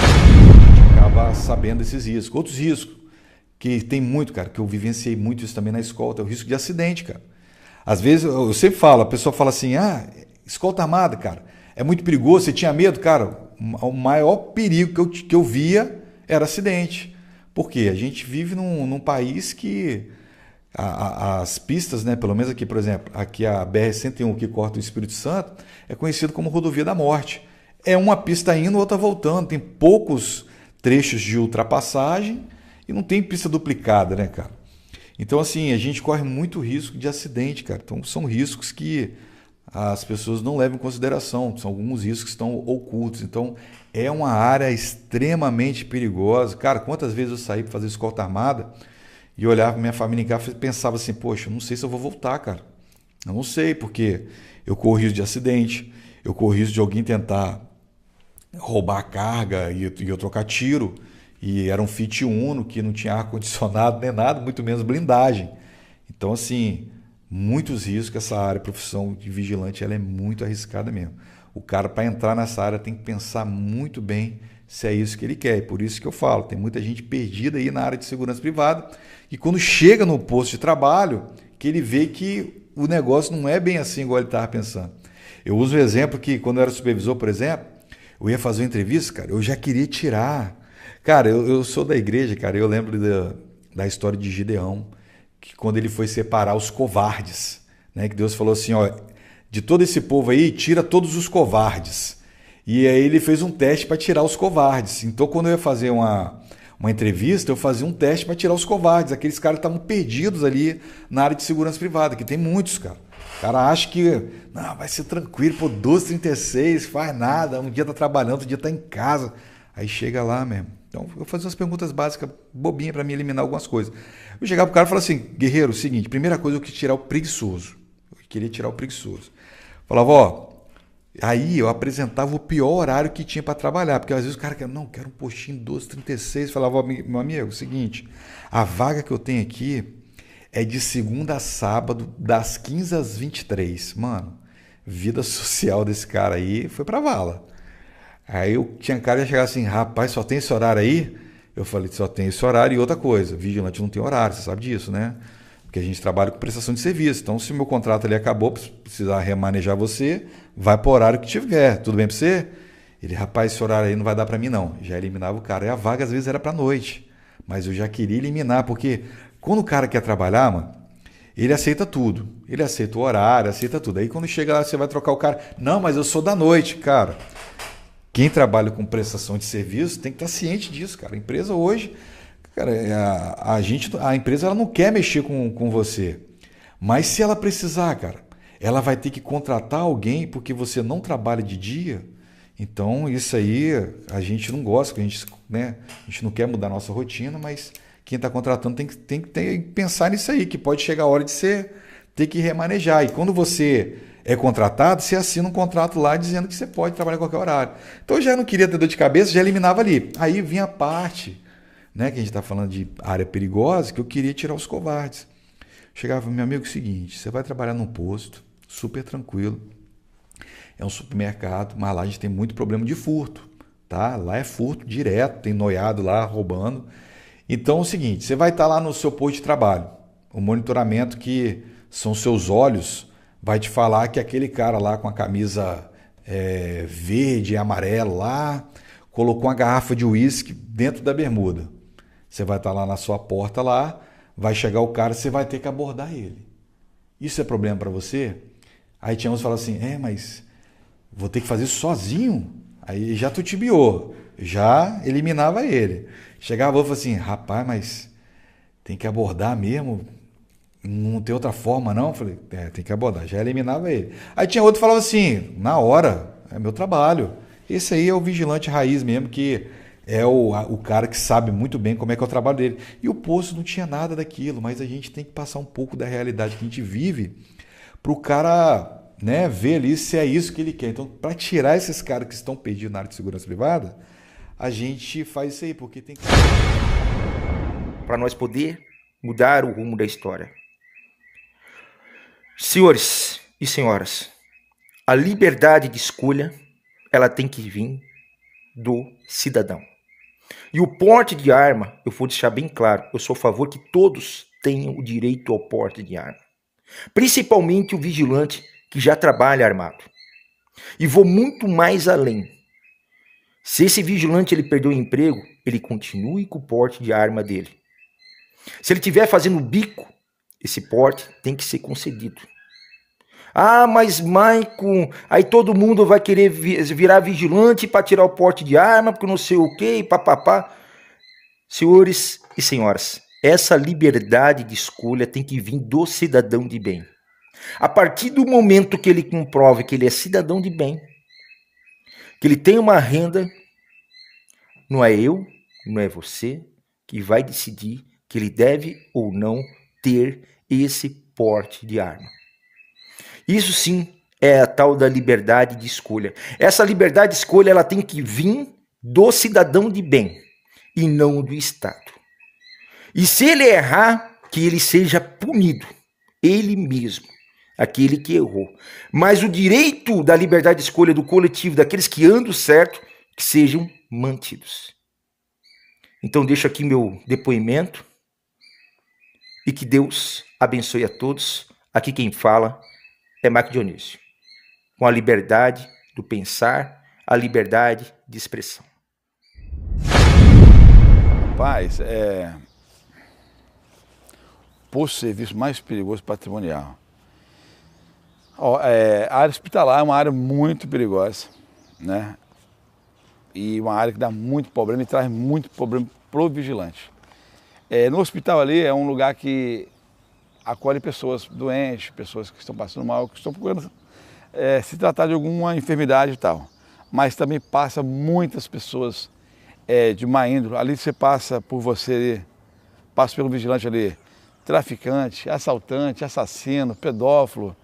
Acaba sabendo desses riscos. Outros riscos que tem muito, cara, que eu vivenciei muito isso também na escolta, é o risco de acidente, cara. Às vezes, eu sempre falo, a pessoa fala assim, escolta armada, cara, é muito perigoso, você tinha medo? Cara, o maior perigo que eu via era acidente. Por quê? A gente vive num país que as pistas, né, pelo menos aqui, por exemplo, aqui a BR-101 que corta o Espírito Santo, é conhecido como rodovia da morte. É uma pista indo, outra voltando, tem poucos trechos de ultrapassagem, e não tem pista duplicada, né, cara? Então, assim, a gente corre muito risco de acidente, cara. Então, são riscos que as pessoas não levam em consideração. São alguns riscos que estão ocultos. Então, é uma área extremamente perigosa. Cara, quantas vezes eu saí para fazer escolta armada e olhava para minha família em casa e pensava assim, poxa, não sei se eu vou voltar, cara. Eu não sei, porque eu corro risco de acidente, eu corro risco de alguém tentar roubar a carga e eu trocar tiro. E era um Fiat Uno que não tinha ar-condicionado nem nada, muito menos blindagem. Então, assim, muitos riscos. Essa área, a profissão de vigilante, ela é muito arriscada mesmo. O cara, para entrar nessa área, tem que pensar muito bem se é isso que ele quer. E por isso que eu falo, tem muita gente perdida aí na área de segurança privada, que quando chega no posto de trabalho, que ele vê que o negócio não é bem assim igual ele estava pensando. Eu uso o exemplo que, quando eu era supervisor, por exemplo, eu ia fazer uma entrevista, cara, eu já queria tirar. Cara, eu sou da igreja, cara, eu lembro da história de Gideão, que quando ele foi separar os covardes, né, que Deus falou assim, ó, de todo esse povo aí, tira todos os covardes. E aí ele fez um teste para tirar os covardes. Então, quando eu ia fazer uma entrevista, eu fazia um teste para tirar os covardes, aqueles caras que estavam perdidos ali na área de segurança privada, que tem muitos, cara. O cara acha que não, vai ser tranquilo, pô, 12h36, faz nada, um dia tá trabalhando, outro dia tá em casa. Aí chega lá mesmo. Então, eu fazia umas perguntas básicas, bobinhas, para me eliminar algumas coisas. Eu chegava pro cara e falava assim, guerreiro, seguinte, primeira coisa, eu queria tirar o preguiçoso. Eu queria tirar o preguiçoso. Falava, ó, aí eu apresentava o pior horário que tinha para trabalhar, porque às vezes o cara quer, não, quero um postinho 12h36. Falava, ó, meu amigo, seguinte, a vaga que eu tenho aqui é de segunda a sábado, das 15 às 23. Mano, vida social desse cara aí foi pra vala. Aí eu tinha cara de chegar assim, rapaz, só tem esse horário aí? Eu falei, só tem esse horário. E outra coisa, vigilante não tem horário, você sabe disso, né? Porque a gente trabalha com prestação de serviço. Então, se o meu contrato ali acabou, precisar remanejar você, vai para o horário que tiver. Tudo bem para você? Ele, rapaz, esse horário aí não vai dar para mim não. Já eliminava o cara. E a vaga às vezes era para noite. Mas eu já queria eliminar, porque quando o cara quer trabalhar, mano, ele aceita tudo. Ele aceita o horário, aceita tudo. Aí quando chega lá, você vai trocar o cara. Não, mas eu sou da noite, cara. Quem trabalha com prestação de serviço tem que estar ciente disso, cara. A empresa hoje, cara, a empresa ela não quer mexer com você. Mas se ela precisar, cara, ela vai ter que contratar alguém porque você não trabalha de dia. Então, isso aí a gente não gosta, a gente não quer mudar a nossa rotina, mas quem está contratando tem que pensar nisso aí, que pode chegar a hora de você ter que remanejar. E quando você é contratado, você assina um contrato lá dizendo que você pode trabalhar em qualquer horário. Então eu já não queria ter dor de cabeça, já eliminava ali. Aí vinha a parte, né, que a gente está falando de área perigosa, que eu queria tirar os covardes. Chegava, meu amigo, é o seguinte, você vai trabalhar num posto, super tranquilo, é um supermercado, mas lá a gente tem muito problema de furto, tá? Lá é furto direto, tem noiado lá roubando. Então é o seguinte, você vai estar lá no seu posto de trabalho, o monitoramento que são seus olhos vai te falar que aquele cara lá com a camisa verde e amarelo lá, colocou uma garrafa de uísque dentro da bermuda. Você vai estar lá na sua porta lá, vai chegar o cara, você vai ter que abordar ele. Isso é problema para você? Aí tinha uns que falavam assim, mas vou ter que fazer isso sozinho? Aí já tutibiou, já eliminava ele. Chegava outro e falava assim, rapaz, mas tem que abordar mesmo? Não tem outra forma não? Eu falei, tem que abordar, já eliminava ele. Aí tinha outro que falava assim, na hora, é meu trabalho. Esse aí é o vigilante raiz mesmo, que é o cara que sabe muito bem como é que é o trabalho dele. E o posto não tinha nada daquilo, mas a gente tem que passar um pouco da realidade que a gente vive para o cara, né, ver ali se é isso que ele quer. Então, para tirar esses caras que estão perdidos na área de segurança privada, a gente faz isso aí, porque tem que... Para nós poder mudar o rumo da história. Senhores e senhoras, a liberdade de escolha, ela tem que vir do cidadão. E o porte de arma, eu vou deixar bem claro, eu sou a favor que todos tenham o direito ao porte de arma. Principalmente o vigilante que já trabalha armado. E vou muito mais além. Se esse vigilante ele perdeu o emprego, ele continue com o porte de arma dele. Se ele estiver fazendo bico, esse porte tem que ser concedido. Ah, mas Maicon, aí todo mundo vai querer virar vigilante para tirar o porte de arma, porque não sei o quê, papapá. Senhores e senhoras, essa liberdade de escolha tem que vir do cidadão de bem. A partir do momento que ele comprove que ele é cidadão de bem, que ele tem uma renda, não é eu, não é você, que vai decidir que ele deve ou não ter esse porte de arma. Isso sim é a tal da liberdade de escolha. Essa liberdade de escolha ela tem que vir do cidadão de bem e não do Estado. E se ele errar, que ele seja punido, ele mesmo, aquele que errou. Mas o direito da liberdade de escolha do coletivo, daqueles que andam certo, que sejam mantidos. Então deixo aqui meu depoimento e que Deus abençoe a todos. Aqui quem fala é Marco Dionísio, com a liberdade do pensar, a liberdade de expressão. Rapaz, posto de serviço mais perigoso patrimonial. A área hospitalar é uma área muito perigosa, né? E uma área que dá muito problema e traz muito problema pro vigilante. No hospital ali é um lugar que acolhe pessoas doentes, pessoas que estão passando mal, que estão procurando se tratar de alguma enfermidade e tal. Mas também passa muitas pessoas de má índole. Ali você passa pelo vigilante ali, traficante, assaltante, assassino, pedófilo,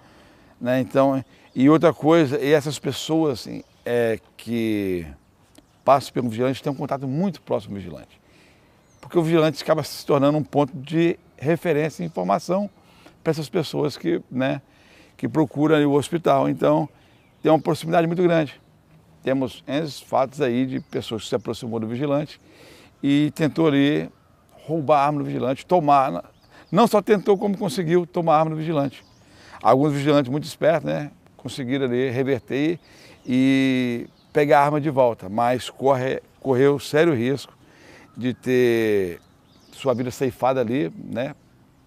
né? Então, e outra coisa, e essas pessoas assim, que passam pelo vigilante têm um contato muito próximo com o vigilante. Porque o vigilante acaba se tornando um ponto de referência e informação para essas pessoas que procuram o hospital. Então, tem uma proximidade muito grande. Temos fatos aí de pessoas que se aproximou do vigilante e tentou ali roubar a arma do vigilante, tomar. Não só tentou, como conseguiu tomar a arma do vigilante. Alguns vigilantes muito espertos, né, conseguiram ali reverter e pegar a arma de volta, mas correu sério risco de ter sua vida ceifada ali, né?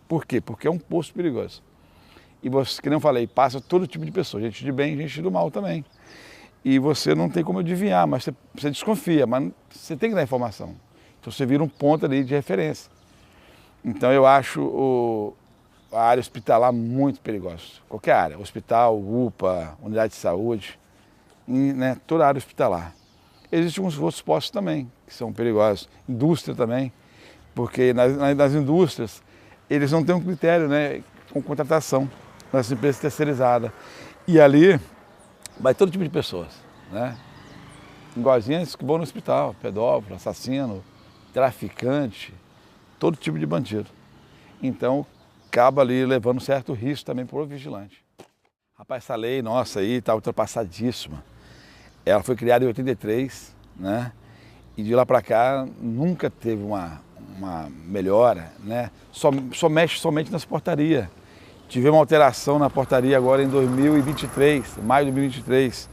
Por quê? Porque é um posto perigoso. E você, que nem eu falei, passa todo tipo de pessoa, gente de bem, gente do mal também. E você não tem como adivinhar, mas você desconfia, mas você tem que dar informação. Então você vira um ponto ali de referência. Então eu acho a área hospitalar muito perigosa. Qualquer área, hospital, UPA, unidade de saúde, né, toda a área hospitalar. Existem uns outros postos também, que são perigosos. Indústria também, porque nas indústrias eles não têm um critério, né, com contratação nas empresas terceirizadas. E ali vai todo tipo de pessoas, né? Igualzinhas que vão no hospital, pedófilo, assassino, traficante, todo tipo de bandido. Então, acaba ali levando um certo risco também para o vigilante. Rapaz, essa lei nossa aí está ultrapassadíssima. Ela foi criada em 83, né? E de lá para cá nunca teve uma melhora, né? Só mexe somente nas portarias. Tivemos uma alteração na portaria agora em 2023, maio de 2023,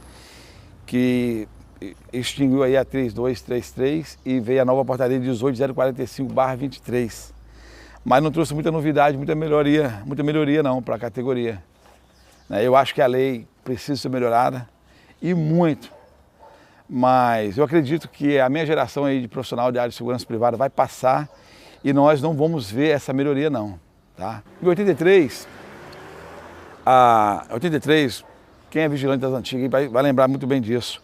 que extinguiu aí a 3233 e veio a nova portaria 18045/23. Mas não trouxe muita novidade, muita melhoria não para a categoria. Eu acho que a lei precisa ser melhorada e muito. Mas eu acredito que a minha geração aí de profissional de área de segurança privada vai passar e nós não vamos ver essa melhoria não. Tá? Em 83, quem é vigilante das antigas vai lembrar muito bem disso,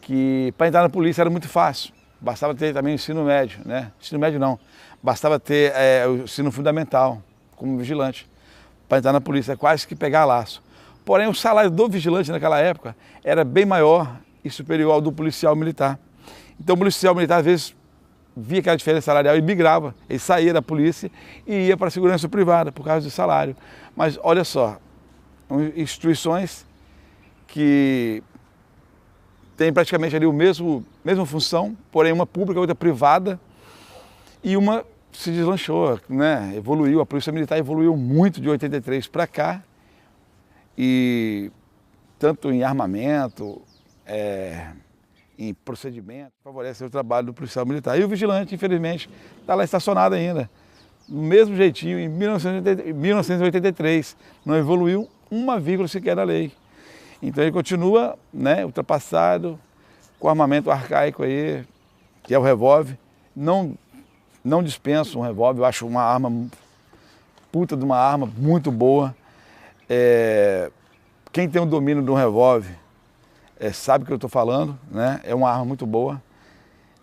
que para entrar na polícia era muito fácil, bastava ter também o ensino médio, né? Ensino médio não, bastava ter o ensino fundamental como vigilante. Para entrar na polícia é quase que pegar laço. Porém, o salário do vigilante naquela época era bem maior e superior ao do policial militar. Então o policial militar às vezes via aquela diferença salarial e migrava, ele saía da polícia e ia para a segurança privada por causa do salário. Mas olha só, instituições que têm praticamente ali mesma função, porém uma pública, outra privada, e uma se deslanchou, né? Evoluiu, a Polícia Militar evoluiu muito de 83 para cá, e tanto em armamento, em procedimento, favorece o trabalho do policial militar. E o vigilante, infelizmente, está lá estacionado ainda, do mesmo jeitinho, em 1983, não evoluiu uma vírgula sequer da lei. Então ele continua, né, ultrapassado, com armamento arcaico aí, que é o revólver. Não dispenso um revólver, eu acho uma arma, puta de uma arma muito boa. Quem tem o domínio de um revólver sabe o que eu estou falando, né? É uma arma muito boa,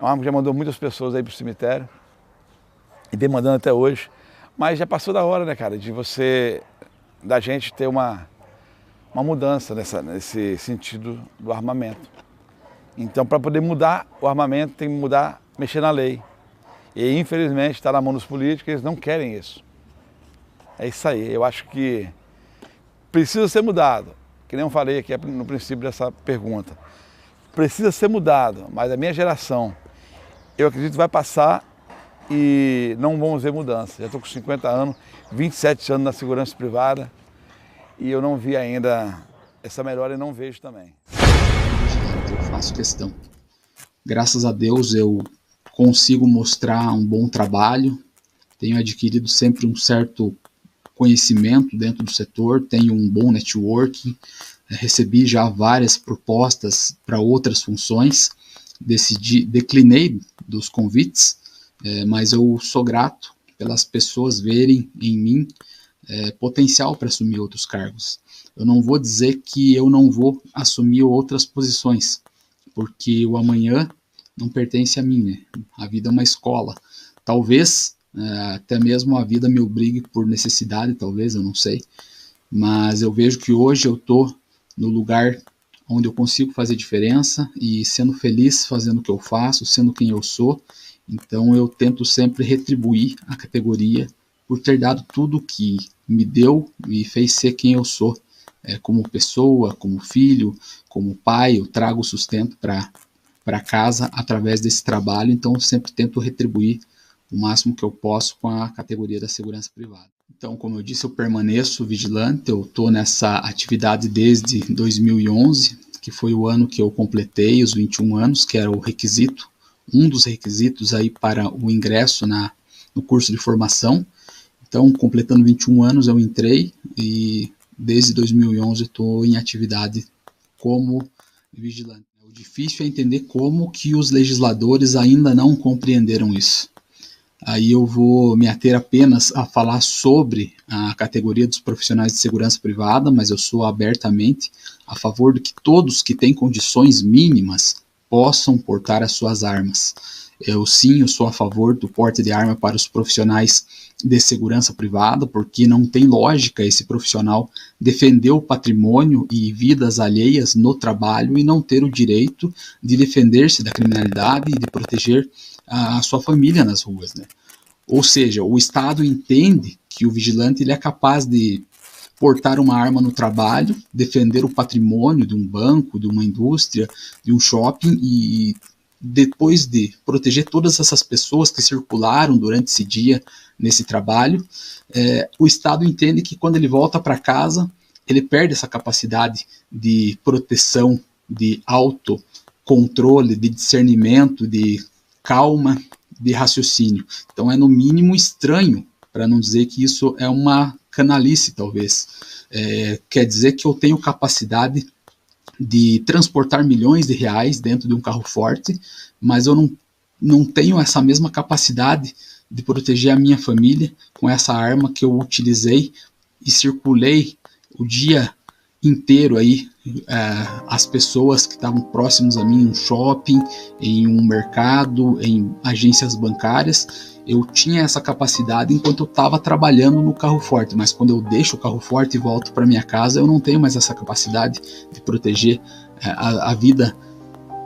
é uma arma que já mandou muitas pessoas aí para o cemitério e vem mandando até hoje, mas já passou da hora, né, cara, da gente ter uma uma mudança nesse sentido do armamento. Então, para poder mudar o armamento, tem que mudar, mexer na lei. E, infelizmente, está na mão dos políticos, eles não querem isso. É isso aí, eu acho que precisa ser mudado, que nem eu falei aqui no princípio dessa pergunta. Precisa ser mudado, mas a minha geração, eu acredito que vai passar e não vamos ver mudança. Já estou com 50 anos, 27 anos na segurança privada e eu não vi ainda essa melhora e não vejo também. Eu faço questão. Graças a Deus eu consigo mostrar um bom trabalho, tenho adquirido sempre um certo conhecimento dentro do setor, tenho um bom networking, recebi já várias propostas para outras funções, declinei dos convites, mas eu sou grato pelas pessoas verem em mim potencial para assumir outros cargos. Eu não vou dizer que eu não vou assumir outras posições, porque o amanhã não pertence a mim, né? A vida é uma escola. Talvez até mesmo a vida me obrigue por necessidade, talvez, eu não sei. Mas eu vejo que hoje eu estou no lugar onde eu consigo fazer diferença e sendo feliz fazendo o que eu faço, sendo quem eu sou. Então eu tento sempre retribuir a categoria por ter dado tudo que me deu e fez ser quem eu sou. Como pessoa, como filho, como pai, eu trago sustento para casa através desse trabalho, então eu sempre tento retribuir o máximo que eu posso com a categoria da segurança privada. Então, como eu disse, eu permaneço vigilante, eu estou nessa atividade desde 2011, que foi o ano que eu completei os 21 anos, que era o requisito, um dos requisitos aí para o ingresso no curso de formação. Então, completando 21 anos, eu entrei e desde 2011 estou em atividade como vigilante. O difícil é entender como que os legisladores ainda não compreenderam isso. Aí eu vou me ater apenas a falar sobre a categoria dos profissionais de segurança privada, mas eu sou abertamente a favor de que todos que têm condições mínimas possam portar as suas armas. Eu sou a favor do porte de arma para os profissionais de segurança privada, porque não tem lógica esse profissional defender o patrimônio e vidas alheias no trabalho e não ter o direito de defender-se da criminalidade e de proteger a sua família nas ruas, né? Ou seja, o Estado entende que o vigilante ele é capaz de portar uma arma no trabalho, defender o patrimônio de um banco, de uma indústria, de um shopping e depois de proteger todas essas pessoas que circularam durante esse dia nesse trabalho, o Estado entende que quando ele volta para casa, ele perde essa capacidade de proteção, de autocontrole, de discernimento, de calma, de raciocínio. Então é no mínimo estranho, para não dizer que isso é uma canalice talvez. Quer dizer que eu tenho capacidade de transportar milhões de reais dentro de um carro forte, mas eu não tenho essa mesma capacidade de proteger a minha família com essa arma que eu utilizei e circulei o dia inteiro aí, as pessoas que estavam próximos a mim em um shopping, em um mercado, em agências bancárias. Eu tinha essa capacidade enquanto eu estava trabalhando no carro forte, mas quando eu deixo o carro forte e volto para minha casa, eu não tenho mais essa capacidade de proteger a vida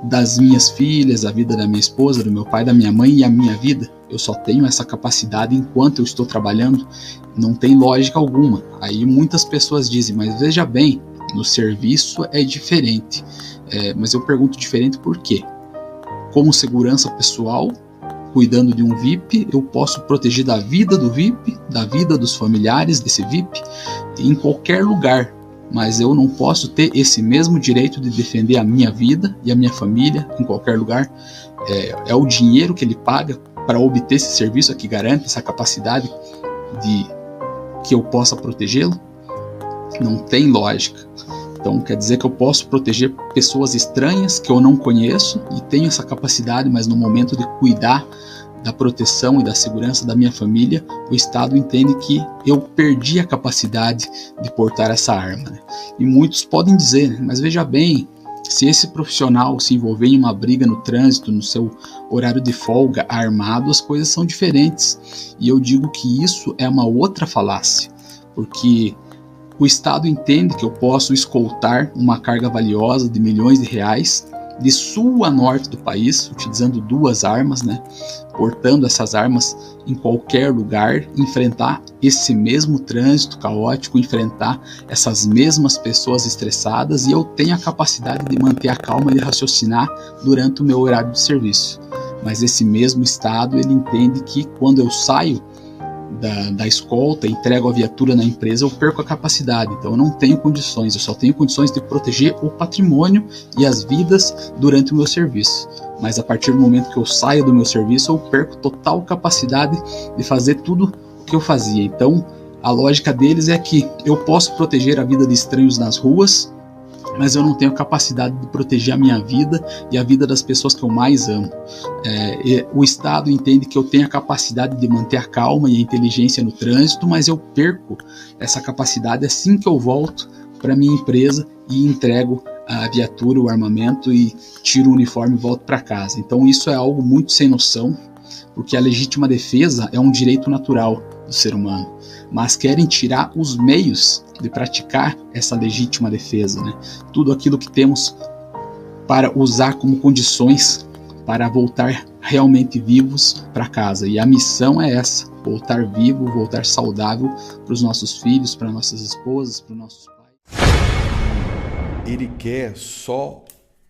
das minhas filhas, a vida da minha esposa, do meu pai, da minha mãe e a minha vida. Eu só tenho essa capacidade enquanto eu estou trabalhando, não tem lógica alguma. Aí muitas pessoas dizem, mas veja bem, no serviço é diferente. Mas eu pergunto diferente por quê? Como segurança pessoal, cuidando de um VIP, eu posso proteger da vida do VIP, da vida dos familiares desse VIP, em qualquer lugar. Mas eu não posso ter esse mesmo direito de defender a minha vida e a minha família em qualquer lugar. É o dinheiro que ele paga para obter esse serviço que garante essa capacidade de que eu possa protegê-lo? Não tem lógica. Então quer dizer que eu posso proteger pessoas estranhas que eu não conheço e tenho essa capacidade, mas no momento de cuidar da proteção e da segurança da minha família, o Estado entende que eu perdi a capacidade de portar essa arma, né? E muitos podem dizer, mas veja bem, se esse profissional se envolver em uma briga no trânsito, no seu horário de folga, armado, as coisas são diferentes. E eu digo que isso é uma outra falácia, porque o Estado entende que eu posso escoltar uma carga valiosa de milhões de reais de sul a norte do país, utilizando 2 armas, né? Portando essas armas em qualquer lugar, enfrentar esse mesmo trânsito caótico, enfrentar essas mesmas pessoas estressadas, e eu tenho a capacidade de manter a calma e de raciocinar durante o meu horário de serviço. Mas esse mesmo Estado, ele entende que quando eu saio da escolta, entrego a viatura na empresa, eu perco a capacidade. Então eu não tenho condições, eu só tenho condições de proteger o patrimônio e as vidas durante o meu serviço. Mas a partir do momento que eu saio do meu serviço, eu perco total capacidade de fazer tudo o que eu fazia. Então a lógica deles é que eu posso proteger a vida de estranhos nas ruas, mas eu não tenho capacidade de proteger a minha vida e a vida das pessoas que eu mais amo. O Estado entende que eu tenho a capacidade de manter a calma e a inteligência no trânsito, mas eu perco essa capacidade assim que eu volto para minha empresa e entrego a viatura, o armamento, e tiro o uniforme e volto para casa. Então isso é algo muito sem noção, porque a legítima defesa é um direito natural do ser humano, mas querem tirar os meios de praticar essa legítima defesa, né? Tudo aquilo que temos para usar como condições para voltar realmente vivos para casa. E a missão é essa: voltar vivo, voltar saudável para os nossos filhos, para nossas esposas, para os nossos pais. Ele quer só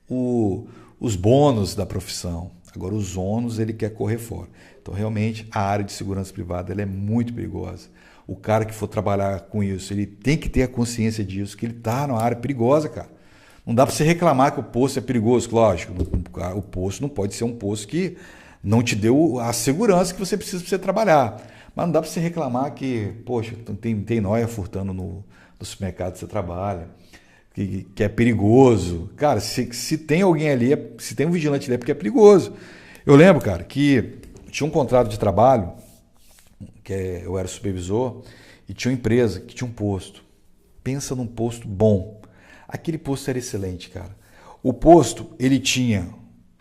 os bônus da profissão. Agora, os ônus ele quer correr fora. Então, realmente, a área de segurança privada ela é muito perigosa. O cara que for trabalhar com isso, ele tem que ter a consciência disso, que ele está numa área perigosa, cara. Não dá para você reclamar que o posto é perigoso, lógico. O posto não pode ser um posto que não te deu a segurança que você precisa para você trabalhar. Mas não dá para você reclamar que, poxa, tem nóia furtando no supermercado que você trabalha, que é perigoso. Cara, se tem alguém ali, se tem um vigilante ali é porque é perigoso. Eu lembro, cara, que tinha um contrato de trabalho, eu era supervisor, e tinha uma empresa que tinha um posto. Pensa num posto bom. Aquele posto era excelente, cara. O posto, ele tinha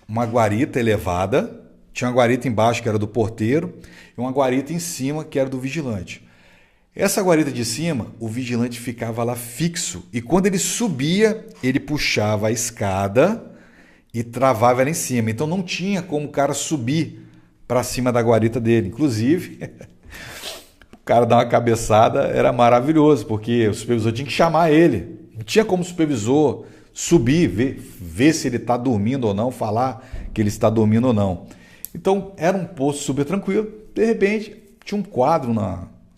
uma guarita elevada, tinha uma guarita embaixo que era do porteiro e uma guarita em cima que era do vigilante. Essa guarita de cima, o vigilante ficava lá fixo, e quando ele subia, ele puxava a escada e travava ela em cima. Então não tinha como o cara subir para cima da guarita dele. Inclusive, o cara dar uma cabeçada era maravilhoso, porque o supervisor tinha que chamar ele. Não tinha como o supervisor subir, ver se ele está dormindo ou não, falar que ele está dormindo ou não. Então era um posto super tranquilo. De repente, tinha um quadro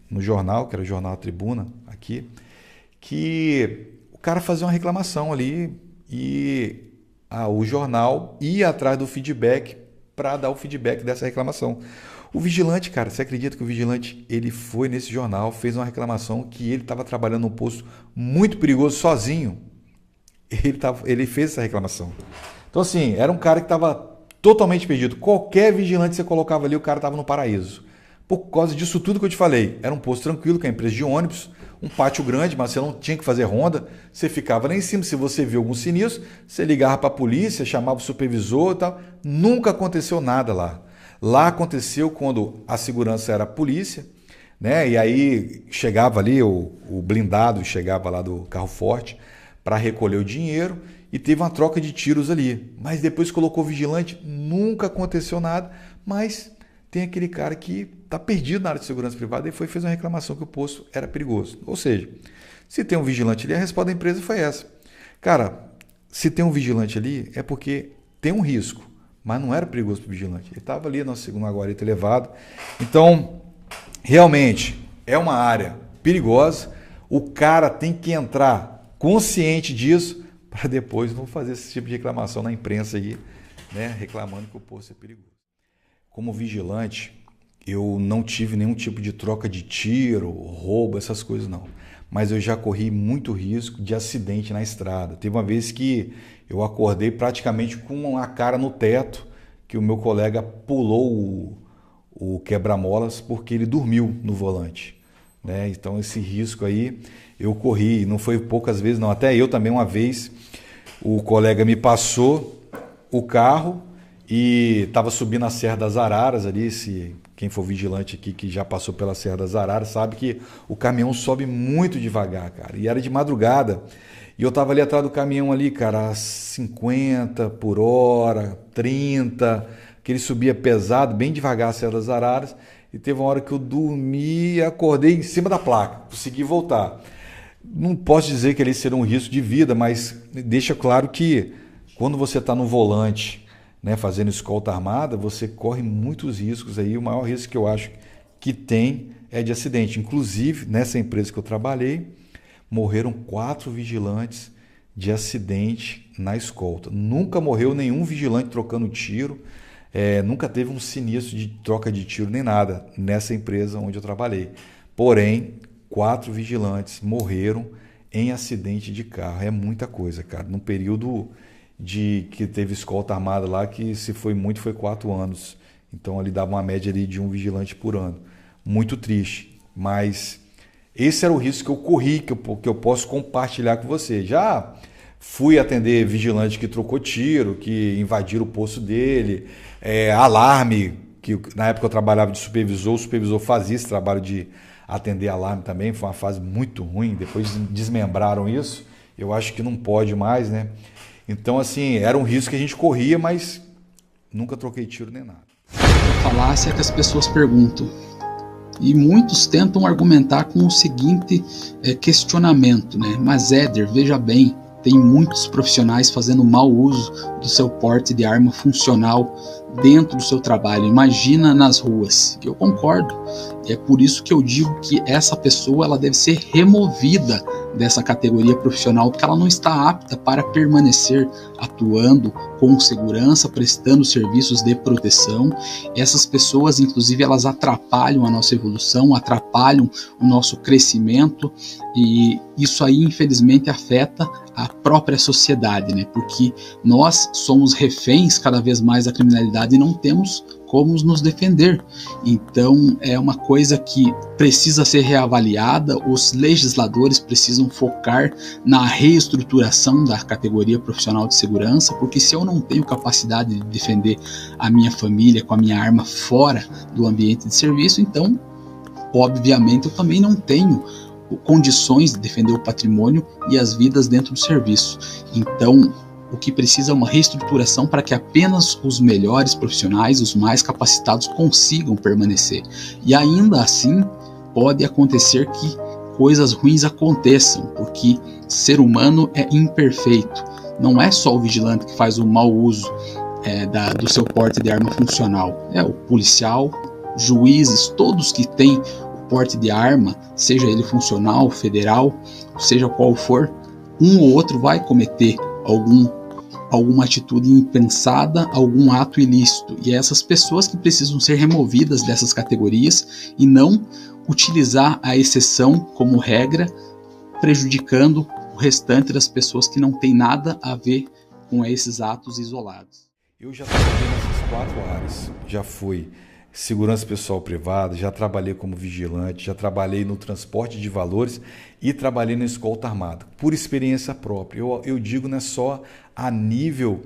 no jornal, que era o jornal Tribuna, aqui, que o cara fazia uma reclamação ali e o jornal ia atrás do feedback para dar o feedback dessa reclamação. O vigilante, cara, você acredita que o vigilante ele foi nesse jornal, fez uma reclamação que ele estava trabalhando num posto muito perigoso sozinho. Ele fez essa reclamação. Então, assim, era um cara que estava totalmente perdido. Qualquer vigilante que você colocava ali, o cara estava no paraíso. Por causa disso tudo que eu te falei. Era um posto tranquilo, com a empresa de ônibus, um pátio grande, mas você não tinha que fazer ronda. Você ficava lá em cima. Se você viu algum sinistro, você ligava para a polícia, chamava o supervisor e tal. Nunca aconteceu nada lá. Lá aconteceu quando a segurança era a polícia, né? E aí chegava ali, o blindado chegava lá do carro forte para recolher o dinheiro e teve uma troca de tiros ali. Mas depois colocou vigilante, nunca aconteceu nada, mas tem aquele cara que está perdido na área de segurança privada e fez uma reclamação que o posto era perigoso. Ou seja, se tem um vigilante ali, a resposta da empresa foi essa. Cara, se tem um vigilante ali é porque tem um risco. Mas não era perigoso para o vigilante. Ele estava ali numa guarita elevado. Então, realmente, é uma área perigosa. O cara tem que entrar consciente disso para depois não fazer esse tipo de reclamação na imprensa aí, né, reclamando que o posto é perigoso. Como vigilante, eu não tive nenhum tipo de troca de tiro, roubo, essas coisas não. Mas eu já corri muito risco de acidente na estrada. Teve uma vez que eu acordei praticamente com a cara no teto, que o meu colega pulou o quebra-molas porque ele dormiu no volante, né? Então esse risco aí eu corri, não foi poucas vezes não, até eu também uma vez, o colega me passou o carro e estava subindo a Serra das Araras ali, quem for vigilante aqui que já passou pela Serra das Araras sabe que o caminhão sobe muito devagar, cara. E era de madrugada. E eu tava ali atrás do caminhão ali, cara, a 50 por hora, 30, que ele subia pesado, bem devagar a Serra das Araras. E teve uma hora que eu dormi e acordei em cima da placa, consegui voltar. Não posso dizer que ele seria um risco de vida, mas deixa claro que quando você está no volante, né, fazendo escolta armada, você corre muitos riscos aí. O maior risco que eu acho que tem é de acidente. Inclusive, nessa empresa que eu trabalhei, morreram 4 vigilantes de acidente na escolta. Nunca morreu nenhum vigilante trocando tiro, nunca teve um sinistro de troca de tiro nem nada nessa empresa onde eu trabalhei. Porém, 4 vigilantes morreram em acidente de carro. É muita coisa, cara. Num período que teve escolta armada lá, que se foi muito, foi 4 anos. Então, ali dava uma média ali de um vigilante por ano. Muito triste, mas esse era o risco que eu corri, que eu posso compartilhar com você. Já fui atender vigilante que trocou tiro, que invadiram o posto dele, alarme, que na época eu trabalhava de supervisor, o supervisor fazia esse trabalho de atender alarme também, foi uma fase muito ruim, depois desmembraram isso, eu acho que não pode mais, né? Então, assim, era um risco que a gente corria, mas nunca troquei tiro nem nada. A falácia é que as pessoas perguntam, e muitos tentam argumentar com o seguinte questionamento, né? Mas Éder, veja bem, tem muitos profissionais fazendo mau uso do seu porte de arma funcional dentro do seu trabalho. Imagina nas ruas. Eu concordo. E é por isso que eu digo que essa pessoa ela deve ser removida dessa categoria profissional, porque ela não está apta para permanecer atuando com segurança, prestando serviços de proteção. Essas pessoas, inclusive, elas atrapalham a nossa evolução, atrapalham o nosso crescimento, e isso aí, infelizmente, afeta a própria sociedade, né? Porque nós somos reféns cada vez mais da criminalidade e não temos como nos defender. Então é uma coisa que precisa ser reavaliada. Os legisladores precisam focar na reestruturação da categoria profissional de segurança, porque se eu não tenho capacidade de defender a minha família com a minha arma fora do ambiente de serviço, então obviamente eu também não tenho condições de defender o patrimônio e as vidas dentro do serviço. Então o que precisa é uma reestruturação para que apenas os melhores profissionais, os mais capacitados, consigam permanecer. E ainda assim, pode acontecer que coisas ruins aconteçam, porque ser humano é imperfeito. Não é só o vigilante que faz o mau uso do seu porte de arma funcional. É o policial, juízes, todos que têm o porte de arma, seja ele funcional, federal, seja qual for, um ou outro vai cometer alguma atitude impensada, algum ato ilícito. E é essas pessoas que precisam ser removidas dessas categorias e não utilizar a exceção como regra, prejudicando o restante das pessoas que não tem nada a ver com esses atos isolados. Eu já trabalhei nessas 4 áreas. Já fui segurança pessoal privada, já trabalhei como vigilante, já trabalhei no transporte de valores e trabalhei na escolta armada, por experiência própria. Eu digo, não é só a nível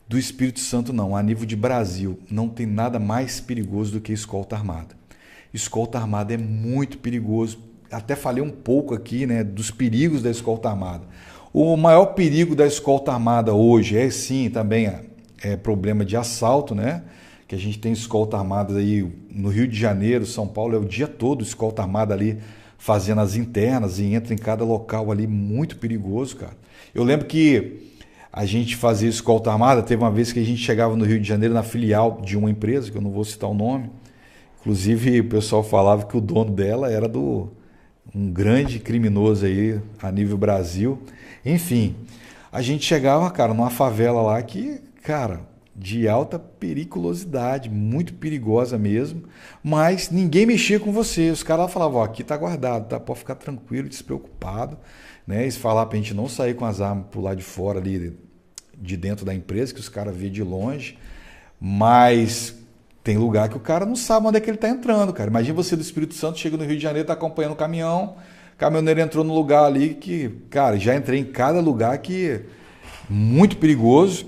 do Espírito Santo, não, a nível de Brasil, não tem nada mais perigoso do que escolta armada. Escolta armada é muito perigoso. Até falei um pouco aqui, né, dos perigos da escolta armada. O maior perigo da escolta armada hoje é sim também problema de assalto, né? Que a gente tem escolta armada aí no Rio de Janeiro, São Paulo, é o dia todo escolta armada ali fazendo as internas e entra em cada local ali, muito perigoso, cara. Eu lembro que a gente fazia escolta armada, teve uma vez que a gente chegava no Rio de Janeiro na filial de uma empresa, que eu não vou citar o nome, inclusive o pessoal falava que o dono dela era um grande criminoso aí a nível Brasil. Enfim, a gente chegava, cara, numa favela lá que, cara, de alta periculosidade, muito perigosa mesmo, mas ninguém mexia com você. Os caras falavam, aqui tá guardado, tá? Pode ficar tranquilo, despreocupado, né? Eles falavam pra gente não sair com as armas por lá de fora ali, de dentro da empresa, que os caras viam de longe, mas tem lugar que o cara não sabe onde é que ele tá entrando, cara. Imagina você do Espírito Santo, chega no Rio de Janeiro, tá acompanhando o caminhão, o caminhoneiro entrou no lugar ali que, cara, já entrei em cada lugar que muito perigoso.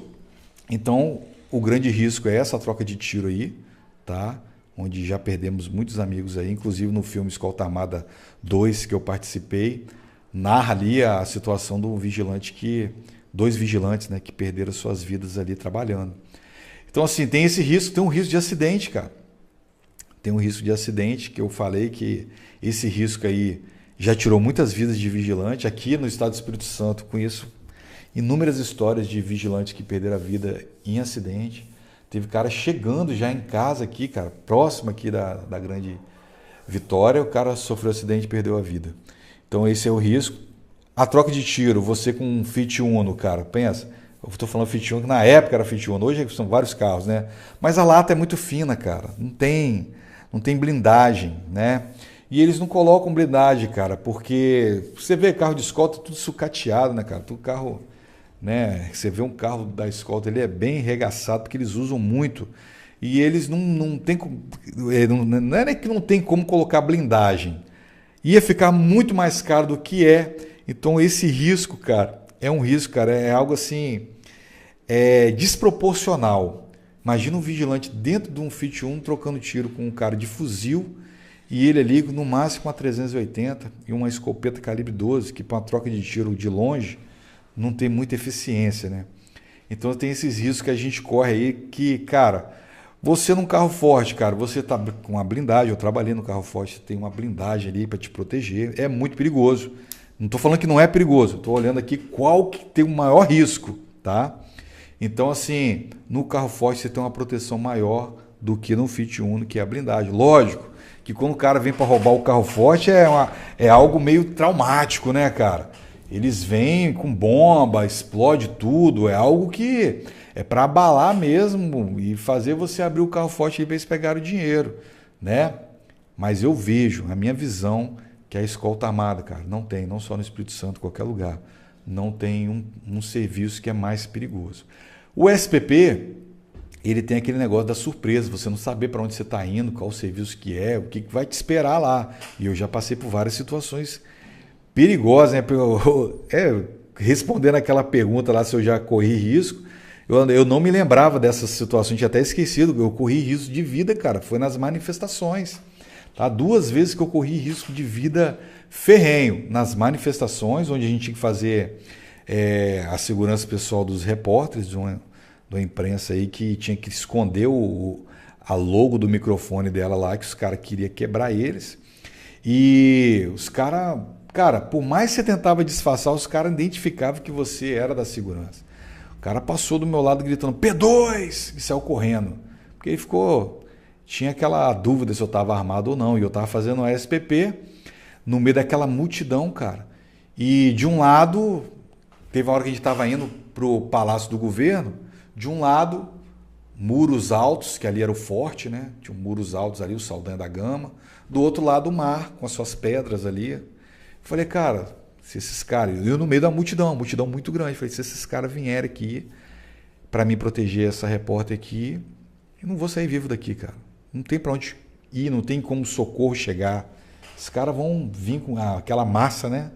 Então, o grande risco é essa troca de tiro aí, tá? onde já perdemos muitos amigos aí, inclusive no filme Escolta Armada 2 que eu participei, narra ali a situação do vigilante dois vigilantes, né, que perderam suas vidas ali trabalhando. Então assim, tem esse risco, tem um risco de acidente, cara. Tem um risco de acidente, que eu falei que esse risco aí já tirou muitas vidas de vigilante. Aqui no estado do Espírito Santo, conheço inúmeras histórias de vigilantes que perderam a vida em acidente. Teve cara chegando já em casa aqui, cara, próximo aqui da Grande Vitória, o cara sofreu acidente e perdeu a vida. Então esse é o risco. A troca de tiro, você com um Fiat Uno, cara, pensa, eu estou falando Fiat Uno, que na época era Fiat Uno, hoje são vários carros, né? Mas a lata é muito fina, cara, não tem blindagem, né? E eles não colocam blindagem, cara, porque você vê carro de escolta tudo sucateado, né, cara? Tudo carro, né? Você vê um carro da escolta, ele é bem regaçado, porque eles usam muito. E eles não tem, não é nem que não tem como colocar blindagem. Ia ficar muito mais caro do que é. Então esse risco, cara, é um risco, cara, é algo assim, desproporcional. Imagina um vigilante dentro de um Fiat Uno trocando tiro com um cara de fuzil e ele ali no máximo uma 380 e uma escopeta calibre 12, que para uma troca de tiro de longe não tem muita eficiência, né? Então tem esses riscos que a gente corre aí que, cara, você num carro forte, cara, você tá com uma blindagem, eu trabalhei no carro forte, você tem uma blindagem ali para te proteger, é muito perigoso. Não estou falando que não é perigoso, estou olhando aqui qual que tem o maior risco, tá? Então, assim, no carro forte você tem uma proteção maior do que no Fiat Uno, que é a blindagem. Lógico que quando o cara vem para roubar o carro forte é algo meio traumático, né, cara? Eles vêm com bomba, explode tudo, é algo que é para abalar mesmo e fazer você abrir o carro forte para eles pegarem o dinheiro, né? Mas eu vejo, a minha visão, que a escolta armada, cara, não só no Espírito Santo, em qualquer lugar, não tem um serviço que é mais perigoso. O SPP, ele tem aquele negócio da surpresa, você não saber para onde você está indo, qual o serviço que é, o que vai te esperar lá. E eu já passei por várias situações perigosas, né? Respondendo aquela pergunta lá se eu já corri risco, eu não me lembrava dessa situação, tinha até esquecido, eu corri risco de vida, cara, foi nas manifestações. Tá? 2 vezes que eu corri risco de vida ferrenho, nas manifestações, onde a gente tinha que fazer a segurança pessoal dos repórteres, da imprensa aí, que tinha que esconder a logo do microfone dela lá, que os caras queriam quebrar eles. E os caras, cara, por mais que você tentava disfarçar, os caras identificavam que você era da segurança. O cara passou do meu lado gritando P2 e saiu correndo, porque ele tinha aquela dúvida se eu estava armado ou não, e eu estava fazendo a SPP no meio daquela multidão, cara. E de um lado, teve uma hora que a gente estava indo para o Palácio do Governo, de um lado, muros altos, que ali era o forte, né? Tinha muros altos ali, o Saldanha da Gama. Do outro lado, o mar, com as suas pedras ali. Eu falei, cara, se esses caras... Eu no meio da multidão, uma multidão muito grande. Eu falei, se esses caras vierem aqui para me proteger essa repórter aqui, eu não vou sair vivo daqui, cara. Não tem para onde ir, não tem como socorro chegar. Os caras vão vir com aquela massa, né?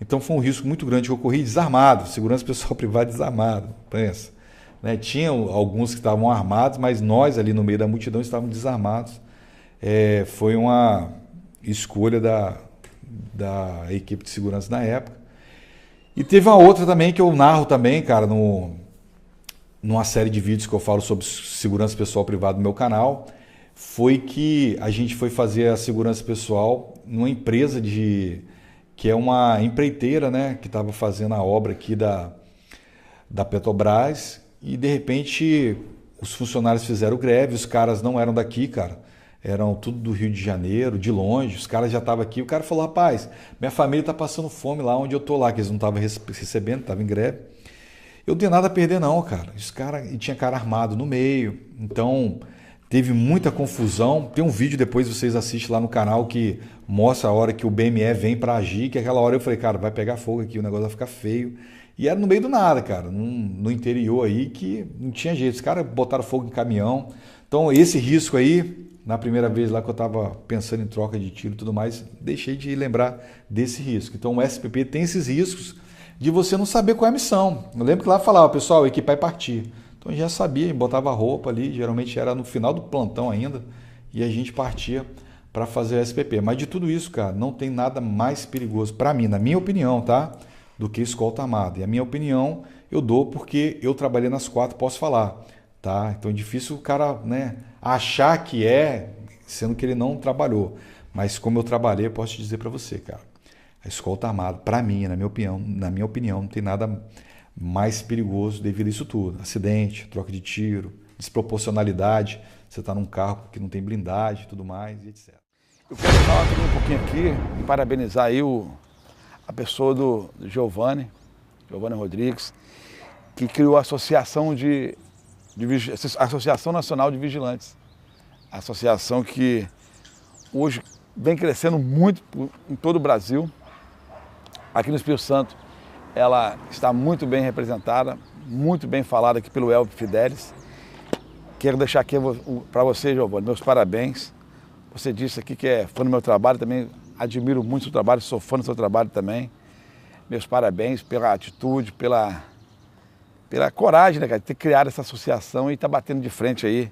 Então foi um risco muito grande que eu corri desarmado, segurança pessoal privada desarmado, pensa. Né? Tinham alguns que estavam armados, mas nós ali no meio da multidão estávamos desarmados. Foi uma escolha da equipe de segurança na época. E teve uma outra também que eu narro também, cara, numa série de vídeos que eu falo sobre segurança pessoal privada no meu canal, foi que a gente foi fazer a segurança pessoal numa empresa que é uma empreiteira, né, que estava fazendo a obra aqui da Petrobras, e de repente os funcionários fizeram greve, os caras não eram daqui, cara, eram tudo do Rio de Janeiro, de longe, os caras já estavam aqui, o cara falou, rapaz, minha família está passando fome lá onde eu tô lá, que eles não estavam recebendo, estavam em greve. Eu não tenho nada a perder não, cara, e tinha cara armado no meio, então teve muita confusão. Tem um vídeo depois vocês assistem lá no canal que mostra a hora que o BME vem para agir, que aquela hora eu falei, cara, vai pegar fogo aqui, o negócio vai ficar feio. E era no meio do nada, cara, no interior aí que não tinha jeito. Os caras botaram fogo em caminhão. Então esse risco aí, na primeira vez lá que eu estava pensando em troca de tiro e tudo mais, deixei de lembrar desse risco. Então o SPP tem esses riscos de você não saber qual é a missão. Eu lembro que lá falava, pessoal, equipar e partir. Então já sabia, botava roupa ali, geralmente era no final do plantão ainda, e a gente partia para fazer a SPP. Mas de tudo isso, cara, não tem nada mais perigoso para mim, na minha opinião, tá? Do que escolta armada. E a minha opinião eu dou porque eu trabalhei nas 4, posso falar, tá? Então é difícil o cara, né, achar que é, sendo que ele não trabalhou. Mas como eu trabalhei, eu posso te dizer para você, cara, a escolta armada, para mim, na minha opinião, não tem nada mais perigoso devido a isso tudo. Acidente, troca de tiro, desproporcionalidade, você está num carro que não tem blindagem e tudo mais, e etc. Eu quero falar um pouquinho aqui e parabenizar aí a pessoa do Giovanni Rodrigues, que criou a Associação Associação Nacional de Vigilantes. A associação que hoje vem crescendo muito em todo o Brasil. Aqui no Espírito Santo, ela está muito bem representada, muito bem falada aqui pelo Elvio Fidelis. Quero deixar aqui para você, Giovanni, meus parabéns. Você disse aqui que é fã do meu trabalho, também admiro muito o seu trabalho, sou fã do seu trabalho também. Meus parabéns pela atitude, pela coragem, né, cara, de ter criado essa associação e estar batendo de frente aí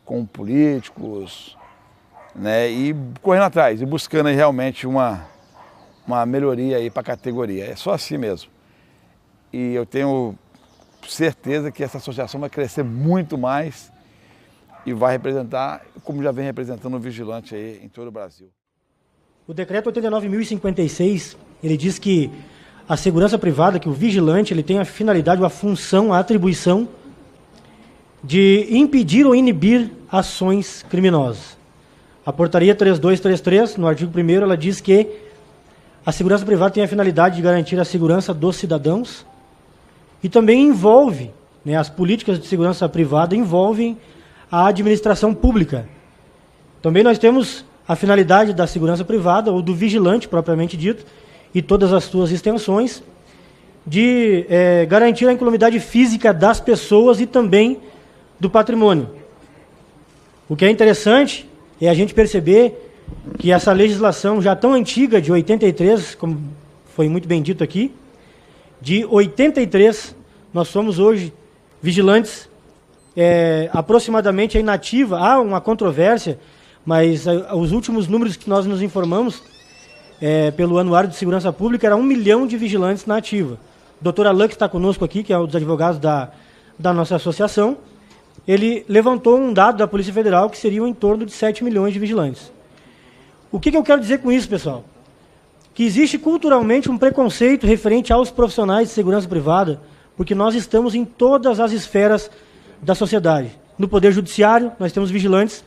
com políticos, né, e correndo atrás, e buscando aí realmente uma melhoria aí para a categoria. É só assim mesmo. E eu tenho certeza que essa associação vai crescer muito mais e vai representar, como já vem representando o vigilante aí em todo o Brasil. O decreto 89.056, ele diz que a segurança privada, que o vigilante, ele tem a finalidade, a função, a atribuição de impedir ou inibir ações criminosas. A portaria 3233, no artigo 1º, ela diz que a segurança privada tem a finalidade de garantir a segurança dos cidadãos e também envolve, né, as políticas de segurança privada envolvem a administração pública. Também nós temos a finalidade da segurança privada, ou do vigilante, propriamente dito, e todas as suas extensões, de garantir a incolumidade física das pessoas e também do patrimônio. O que é interessante é a gente perceber que essa legislação já tão antiga, de 83, como foi muito bem dito aqui, de 83, nós somos hoje vigilantes, aproximadamente aí na ativa. Há uma controvérsia, mas os últimos números que nós nos informamos pelo Anuário de Segurança Pública era 1 milhão de vigilantes na ativa. O doutor Alain, que está conosco aqui, que é um dos advogados da nossa associação, ele levantou um dado da Polícia Federal que seriam em torno de 7 milhões de vigilantes. O que eu quero dizer com isso, pessoal? Que existe culturalmente um preconceito referente aos profissionais de segurança privada, porque nós estamos em todas as esferas da sociedade. No Poder Judiciário, nós temos vigilantes,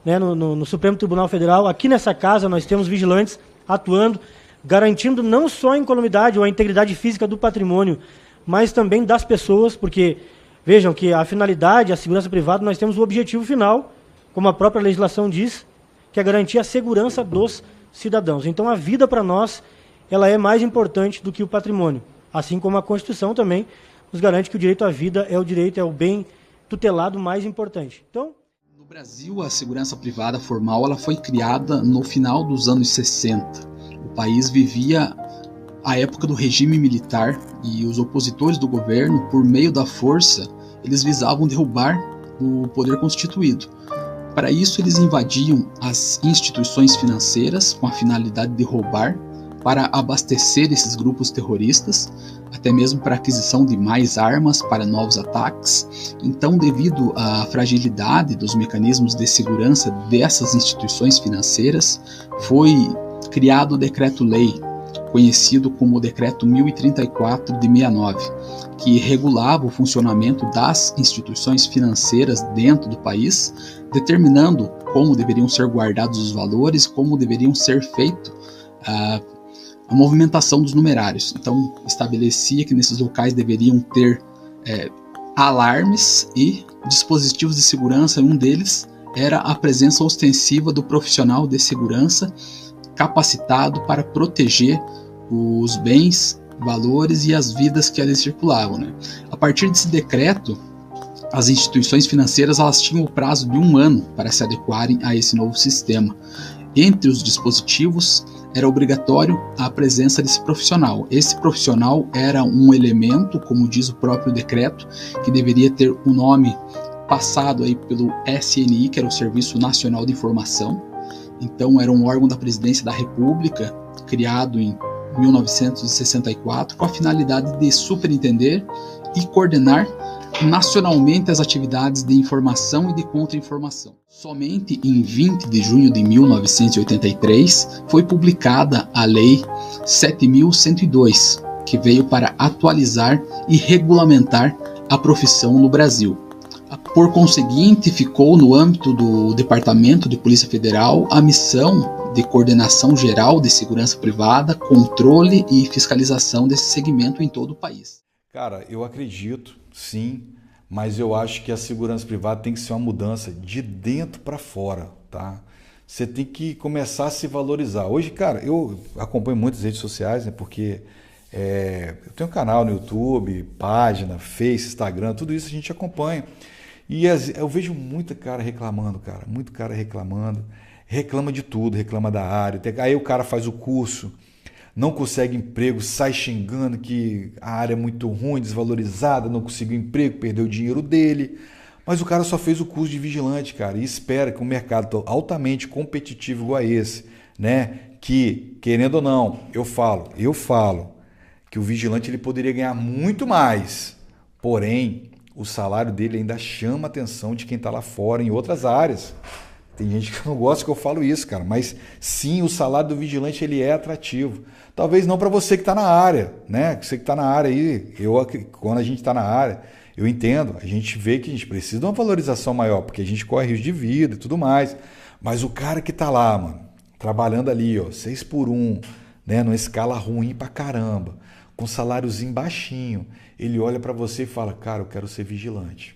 né, no Supremo Tribunal Federal. Aqui nessa casa, nós temos vigilantes atuando, garantindo não só a incolumidade ou a integridade física do patrimônio, mas também das pessoas, porque, vejam que a finalidade, a segurança privada, nós temos o objetivo final, como a própria legislação diz, que é garantir a segurança dos cidadãos. Então, a vida para nós, ela é mais importante do que o patrimônio. Assim como a Constituição também nos garante que o direito à vida é o bem tutelado mais importante. Então, no Brasil, a segurança privada formal ela foi criada no final dos anos 60. O país vivia a época do regime militar e os opositores do governo, por meio da força, eles visavam derrubar o poder constituído. Para isso, eles invadiam as instituições financeiras com a finalidade de roubar, para abastecer esses grupos terroristas, até mesmo para aquisição de mais armas para novos ataques. Então, devido à fragilidade dos mecanismos de segurança dessas instituições financeiras, foi criado o Decreto-Lei, conhecido como o Decreto 1034 de 69, que regulava o funcionamento das instituições financeiras dentro do país, determinando como deveriam ser guardados os valores, como deveriam ser feito a movimentação dos numerários. Então, estabelecia que nesses locais deveriam ter alarmes e dispositivos de segurança, e um deles era a presença ostensiva do profissional de segurança capacitado para proteger os bens, valores e as vidas que ali circulavam, né? A partir desse decreto, as instituições financeiras elas tinham o prazo de 1 ano para se adequarem a esse novo sistema. Entre os dispositivos, era obrigatório a presença desse profissional. Esse profissional era um elemento, como diz o próprio decreto, que deveria ter o nome passado aí pelo SNI, que era o Serviço Nacional de Informação. Então era um órgão da Presidência da República, criado em 1964, com a finalidade de superintender e coordenar nacionalmente as atividades de informação e de contra-informação. Somente em 20 de junho de 1983 foi publicada a Lei 7.102, que veio para atualizar e regulamentar a profissão no Brasil. Por conseguinte, ficou no âmbito do Departamento de Polícia Federal a missão de coordenação geral de segurança privada, controle e fiscalização desse segmento em todo o país. Cara, eu acredito, sim, mas eu acho que a segurança privada tem que ser uma mudança de dentro para fora, tá? Você tem que começar a se valorizar. Hoje, cara, eu acompanho muitas redes sociais, né? Porque eu tenho um canal no YouTube, página, Face, Instagram, tudo isso a gente acompanha. E eu vejo muita cara reclamando, reclama de tudo, reclama da área. Aí o cara faz o curso, não consegue emprego, sai xingando que a área é muito ruim, desvalorizada, não conseguiu emprego, perdeu o dinheiro dele. Mas o cara só fez o curso de vigilante, cara, e espera que um mercado altamente competitivo igual a esse, né, que, querendo ou não, eu falo que o vigilante ele poderia ganhar muito mais, porém, o salário dele ainda chama a atenção de quem está lá fora em outras áreas. Tem gente que não gosta que eu falo isso, cara, mas sim, o salário do vigilante ele é atrativo. Talvez não para você que está na área, né? Você que está na área aí, quando a gente está na área, eu entendo, a gente vê que a gente precisa de uma valorização maior, porque a gente corre risco de vida e tudo mais. Mas o cara que está lá, mano, trabalhando ali, ó, 6x1, né? Numa escala ruim pra caramba, com saláriozinho baixinho, ele olha para você e fala, cara, eu quero ser vigilante.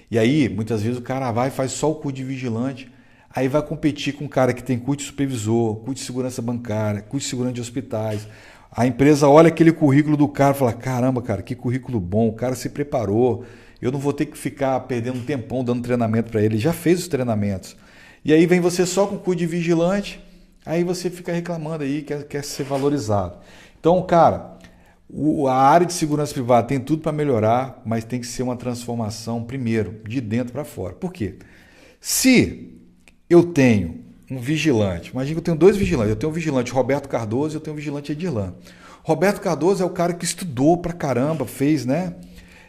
E aí, muitas vezes o cara vai e faz só o curso de vigilante, aí vai competir com um cara que tem curso de supervisor, curso de segurança bancária, curso de segurança de hospitais. A empresa olha aquele currículo do cara e fala, caramba, cara, que currículo bom, o cara se preparou, eu não vou ter que ficar perdendo um tempão dando treinamento para ele, já fez os treinamentos. E aí vem você só com curso de vigilante, aí você fica reclamando aí, quer ser valorizado. Então, cara, a área de segurança privada tem tudo para melhorar, mas tem que ser uma transformação, primeiro, de dentro para fora. Por quê? Se eu tenho um vigilante, imagina que eu tenho dois vigilantes, eu tenho o vigilante Roberto Cardoso e eu tenho o vigilante Edirlan. Roberto Cardoso é o cara que estudou pra caramba,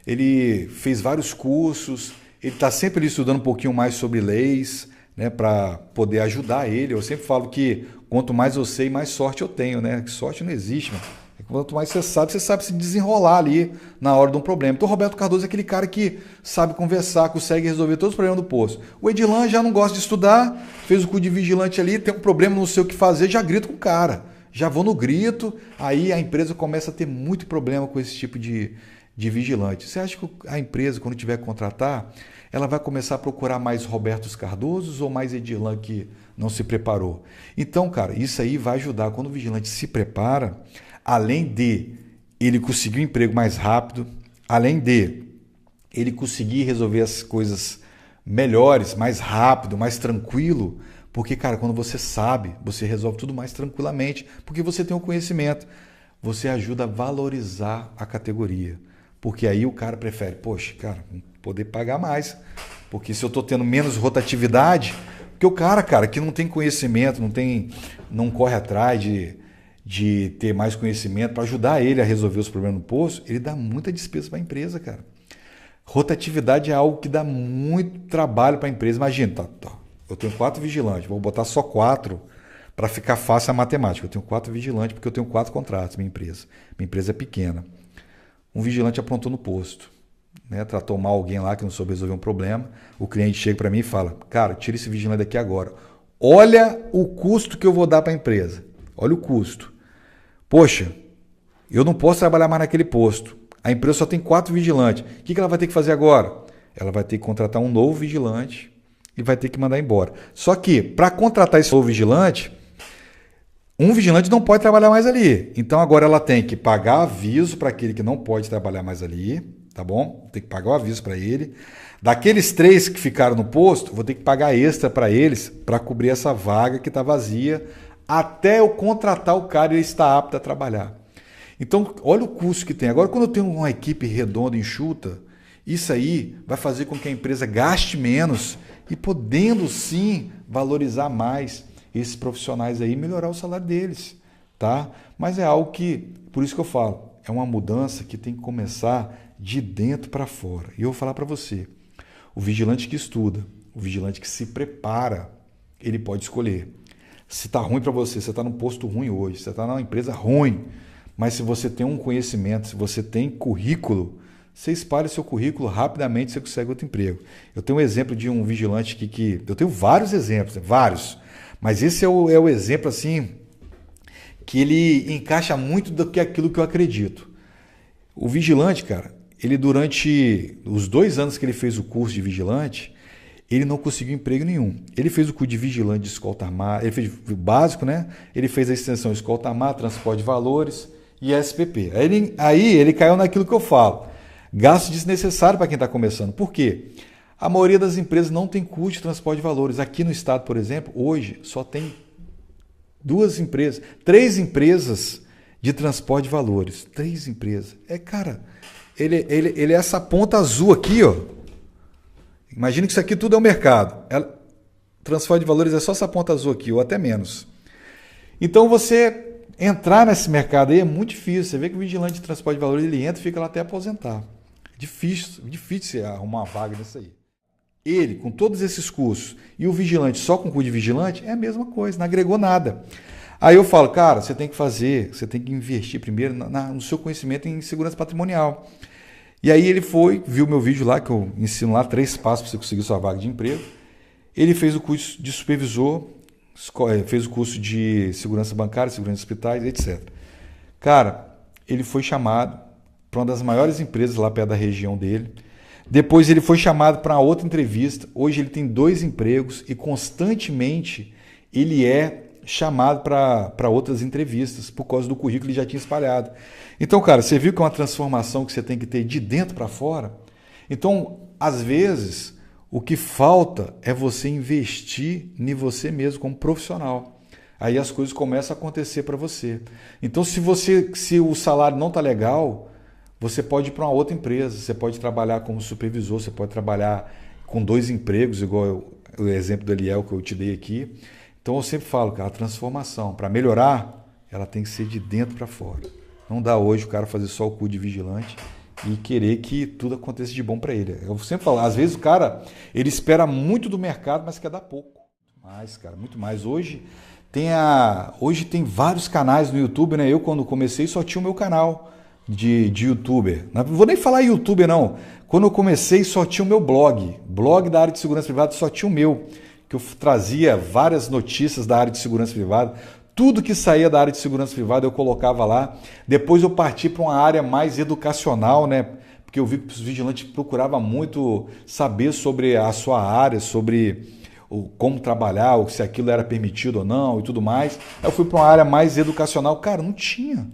ele fez vários cursos, ele está sempre ali estudando um pouquinho mais sobre leis, né, para poder ajudar ele. Eu sempre falo que quanto mais eu sei, mais sorte eu tenho, né? Que sorte não existe, mano. Quanto mais você sabe se desenrolar ali na hora de um problema. Então o Roberto Cardoso é aquele cara que sabe conversar, consegue resolver todos os problemas do posto. O Edirlan já não gosta de estudar, fez o curso de vigilante ali, tem um problema, não sei o que fazer, já grito com o cara. Já vou no grito, aí a empresa começa a ter muito problema com esse tipo de vigilante. Você acha que a empresa, quando tiver que contratar, ela vai começar a procurar mais Robertos Cardosos ou mais Edirlan que não se preparou? Então, cara, isso aí vai ajudar. Quando o vigilante se prepara, além de ele conseguir um emprego mais rápido, além de ele conseguir resolver as coisas melhores, mais rápido, mais tranquilo, porque, cara, quando você sabe, você resolve tudo mais tranquilamente, porque você tem o conhecimento, você ajuda a valorizar a categoria, porque aí o cara prefere, poxa, cara, poder pagar mais, porque se eu estou tendo menos rotatividade, porque o cara, que não tem conhecimento, não corre atrás de ter mais conhecimento para ajudar ele a resolver os problemas no posto, ele dá muita despesa para a empresa, cara. Rotatividade é algo que dá muito trabalho para a empresa. Imagina, eu tenho 4 vigilantes, vou botar só 4 para ficar fácil a matemática. Eu tenho 4 vigilantes porque eu tenho 4 contratos, minha empresa. Minha empresa é pequena. Um vigilante aprontou no posto, né? Tratou mal alguém lá que não soube resolver um problema. O cliente chega para mim e fala, cara, tira esse vigilante daqui agora. Olha o custo que eu vou dar para a empresa. Olha o custo. Poxa, eu não posso trabalhar mais naquele posto. A empresa só tem 4 vigilantes. O que ela vai ter que fazer agora? Ela vai ter que contratar um novo vigilante e vai ter que mandar embora. Só que, para contratar esse novo vigilante, um vigilante não pode trabalhar mais ali. Então, agora ela tem que pagar aviso para aquele que não pode trabalhar mais ali, tá bom? Tem que pagar o aviso para ele. Daqueles 3 que ficaram no posto, vou ter que pagar extra para eles para cobrir essa vaga que está vazia, até eu contratar o cara e ele estar apto a trabalhar. Então, olha o custo que tem. Agora, quando eu tenho uma equipe redonda, enxuta, Isso aí vai fazer com que a empresa gaste menos e podendo sim valorizar mais esses profissionais aí e melhorar o salário deles, tá? Mas é algo que, por isso que eu falo, é uma mudança que tem que começar de dentro para fora. E eu vou falar para você, o vigilante que estuda, o vigilante que se prepara, ele pode escolher. Se está ruim para você, você está num posto ruim hoje, você está numa empresa ruim, mas se você tem um conhecimento, se você tem currículo, você espalha seu currículo, rapidamente você consegue outro emprego. Eu tenho um exemplo de um vigilante que eu tenho vários exemplos, vários, mas esse é o exemplo assim que ele encaixa muito do que aquilo que eu acredito. O vigilante, cara, ele durante os 2 anos que ele fez o curso de vigilante, ele não conseguiu emprego nenhum. Ele fez o curso de vigilante de escolta armada, ele fez o básico, né? Ele fez a extensão escolta armada, transporte de valores e SPP. Aí ele caiu naquilo que eu falo. Gasto desnecessário para quem está começando. Por quê? A maioria das empresas não tem curso de transporte de valores. Aqui no estado, por exemplo, hoje só tem 3 empresas de transporte de valores. 3 empresas. Cara, ele é essa ponta azul aqui, ó. Imagina que isso aqui tudo é o mercado. Transporte de valores é só essa ponta azul aqui, ou até menos. Então você entrar nesse mercado aí é muito difícil. Você vê que o vigilante de transporte de valores ele entra e fica lá até aposentar. Difícil você arrumar uma vaga nisso aí. Ele, com todos esses cursos, e o vigilante só com curso de vigilante, é a mesma coisa, não agregou nada. Aí eu falo, cara, você tem que investir primeiro no seu conhecimento em segurança patrimonial. E aí ele viu meu vídeo lá, que eu ensino lá 3 passos para você conseguir sua vaga de emprego. Ele fez o curso de supervisor, fez o curso de segurança bancária, segurança de hospitais, etc. Cara, ele foi chamado para uma das maiores empresas lá perto da região dele. Depois ele foi chamado para outra entrevista. Hoje ele tem 2 empregos e constantemente ele é chamado para outras entrevistas por causa do currículo que ele já tinha espalhado. Então, cara, você viu que é uma transformação que você tem que ter de dentro para fora? Então, às vezes, o que falta é você investir em você mesmo como profissional. Aí as coisas começam a acontecer para você. Então, se o salário não está legal, você pode ir para uma outra empresa, você pode trabalhar como supervisor, você pode trabalhar com 2 empregos, igual o exemplo do Eliel que eu te dei aqui. Então eu sempre falo, cara, a transformação, para melhorar, ela tem que ser de dentro para fora. Não dá hoje o cara fazer só o curso de vigilante e querer que tudo aconteça de bom para ele. Eu sempre falo, às vezes o cara, ele espera muito do mercado, mas quer dar pouco. Mais, cara, muito mais. Hoje tem vários canais no YouTube, né? Eu, quando comecei, só tinha o meu canal de youtuber. Não vou nem falar youtuber, não. Quando eu comecei, só tinha o meu blog. Blog da área de segurança privada, só tinha o meu. Que eu trazia várias notícias da área de segurança privada. Tudo que saía da área de segurança privada eu colocava lá. Depois eu parti para uma área mais educacional, né? Porque eu vi que os vigilantes procuravam muito saber sobre a sua área, sobre como trabalhar, se aquilo era permitido ou não e tudo mais. Aí eu fui para uma área mais educacional. Cara, não tinha.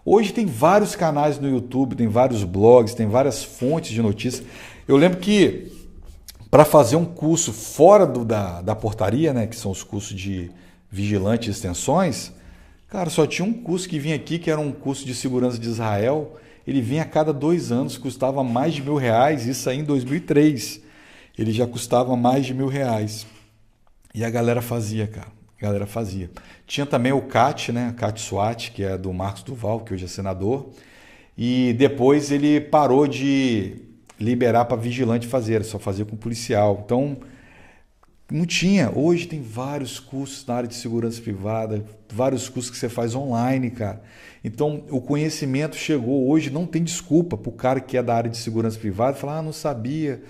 Hoje tem vários canais no YouTube, tem vários blogs, tem várias fontes de notícias. Eu lembro que para fazer um curso fora da portaria, né, que são os cursos de vigilante e extensões, cara, só tinha um curso que vinha aqui, que era um curso de segurança de Israel. Ele vinha a cada 2 anos, custava mais de R$1.000, isso aí em 2003. Ele já custava mais de R$1.000. E a galera fazia, cara. A galera fazia. Tinha também o CAT, né? CAT SWAT, que é do Marcos Duval, que hoje é senador. E depois ele parou de liberar para vigilante fazer, só fazia com policial. Então, não tinha. Hoje tem vários cursos na área de segurança privada, vários cursos que você faz online, cara. Então, o conhecimento chegou. Hoje não tem desculpa para o cara que é da área de segurança privada falar, não sabia.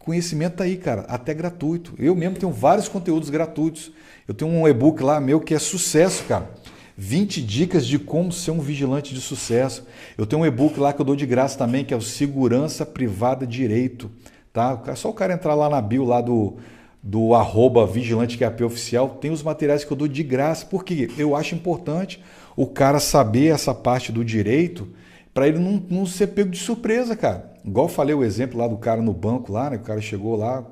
Conhecimento tá aí, cara, até gratuito. Eu mesmo tenho vários conteúdos gratuitos. Eu tenho um e-book lá meu que é sucesso, cara. 20 dicas de como ser um vigilante de sucesso. Eu tenho um e-book lá que eu dou de graça também, que é o Segurança Privada Direito. Tá? É só o cara entrar lá na bio lá do @vigilanteQAP oficial, tem os materiais que eu dou de graça, porque eu acho importante o cara saber essa parte do direito para ele não ser pego de surpresa, cara. Igual eu falei o exemplo lá do cara no banco lá, né? O cara chegou lá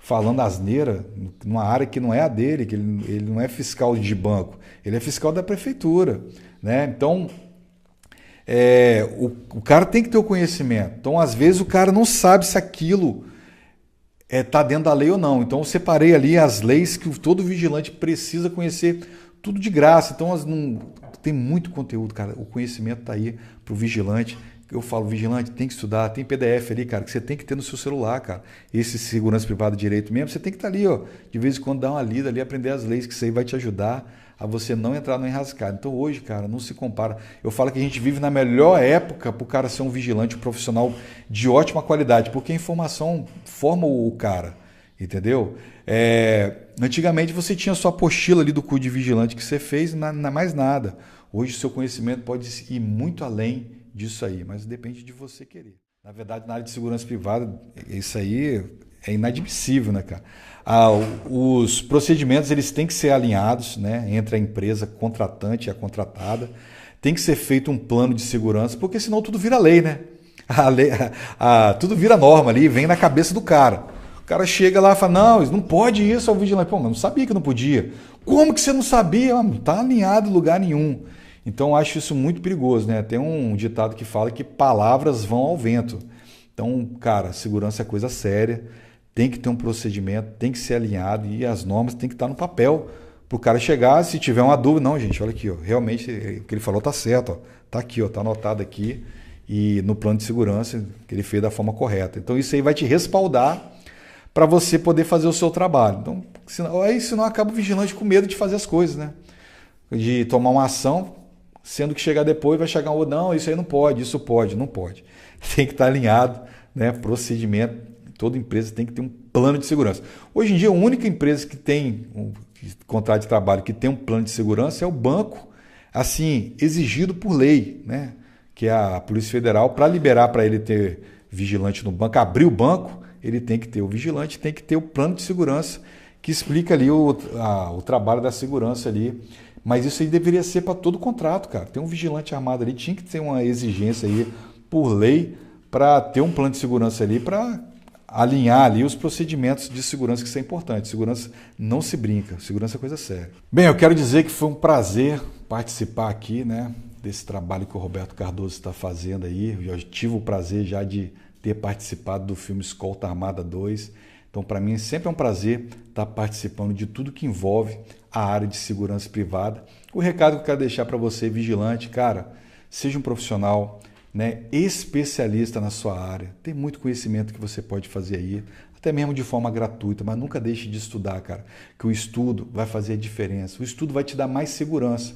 falando asneira numa área que não é a dele, que ele não é fiscal de banco, ele é fiscal da prefeitura, né? Então, O cara tem que ter o conhecimento. Então, às vezes, o cara não sabe se aquilo está dentro da lei ou não. Então, eu separei ali as leis que todo vigilante precisa conhecer, tudo de graça. Então, tem muito conteúdo, cara. O conhecimento está aí para o vigilante. Eu falo, vigilante, tem que estudar, tem PDF ali, cara, que você tem que ter no seu celular, cara. Esse segurança privada de direito mesmo, você tem que estar ali, ó, de vez em quando dar uma lida ali, aprender as leis, que isso aí vai te ajudar a você não entrar no enrascado. Então hoje, cara, não se compara. Eu falo que a gente vive na melhor época para o cara ser um vigilante, um profissional de ótima qualidade, porque a informação forma o cara, entendeu? Antigamente você tinha sua apostila ali do curso de vigilante que você fez, não mais nada. Hoje o seu conhecimento pode ir muito além disso aí, mas depende de você querer. Na verdade, na área de segurança privada, isso aí é inadmissível, né, cara? Os procedimentos, eles têm que ser alinhados, né, entre a empresa contratante e a contratada. Tem que ser feito um plano de segurança, porque senão tudo vira lei, né? Tudo vira norma ali, vem na cabeça do cara. O cara chega lá e fala, não pode isso ao vigilante. Pô, mas não sabia que não podia. Como que você não sabia? Não está alinhado em lugar nenhum. Então, eu acho isso muito perigoso, né? Tem um ditado que fala que palavras vão ao vento. Então, cara, segurança é coisa séria, tem que ter um procedimento, tem que ser alinhado e as normas tem que estar no papel para o cara chegar, se tiver uma dúvida, não, gente, olha aqui, ó, realmente o que ele falou está certo, ó, tá aqui, ó, tá anotado aqui e no plano de segurança que ele fez da forma correta. Então, isso aí vai te respaldar para você poder fazer o seu trabalho. Então, senão acaba o vigilante com medo de fazer as coisas, né? De tomar uma ação, sendo que chegar depois vai chegar um, não, isso aí não pode, isso pode, não pode. Tem que estar alinhado, né? Procedimento, toda empresa tem que ter um plano de segurança. Hoje em dia, a única empresa que tem um contrato de trabalho que tem um plano de segurança é o banco, assim, exigido por lei, né? Que é a Polícia Federal, para liberar para ele ter vigilante no banco, abrir o banco, ele tem que ter o vigilante, tem que ter o plano de segurança que explica ali o trabalho da segurança ali. Mas isso aí deveria ser para todo contrato, cara. Tem um vigilante armado ali, tinha que ter uma exigência aí por lei para ter um plano de segurança ali, para alinhar ali os procedimentos de segurança, que isso é importante. Segurança não se brinca, segurança é coisa séria. Bem, eu quero dizer que foi um prazer participar aqui, né, desse trabalho que o Roberto Cardoso está fazendo aí. Eu já tive o prazer já de ter participado do filme Escolta Armada 2. Então, para mim, sempre é um prazer estar participando de tudo que envolve a área de segurança privada. O recado que eu quero deixar para você, vigilante, cara, seja um profissional, né, especialista na sua área. Tem muito conhecimento que você pode fazer aí, até mesmo de forma gratuita, mas nunca deixe de estudar, cara, que o estudo vai fazer a diferença. O estudo vai te dar mais segurança.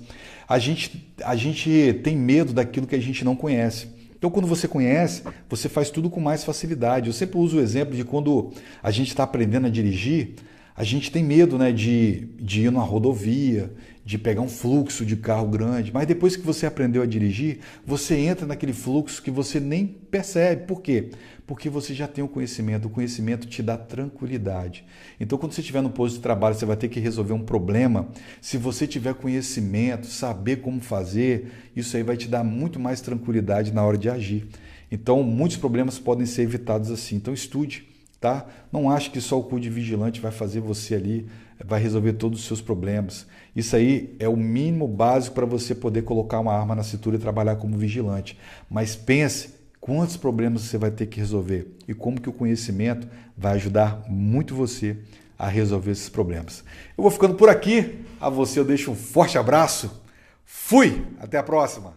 A gente tem medo daquilo que a gente não conhece. Então, quando você conhece, você faz tudo com mais facilidade. Eu sempre uso o exemplo de quando a gente está aprendendo a dirigir, a gente tem medo, né, de ir numa rodovia, de pegar um fluxo de carro grande, mas depois que você aprendeu a dirigir, você entra naquele fluxo que você nem percebe. Por quê? Porque você já tem o conhecimento te dá tranquilidade. Então, quando você estiver no posto de trabalho, você vai ter que resolver um problema. Se você tiver conhecimento, saber como fazer, isso aí vai te dar muito mais tranquilidade na hora de agir. Então, muitos problemas podem ser evitados assim. Então, estude, tá? Não ache que só o curso de vigilante vai fazer você ali, vai resolver todos os seus problemas. Isso aí é o mínimo básico para você poder colocar uma arma na cintura e trabalhar como vigilante. Mas pense quantos problemas você vai ter que resolver e como que o conhecimento vai ajudar muito você a resolver esses problemas. Eu vou ficando por aqui. A você eu deixo um forte abraço. Fui! Até a próxima!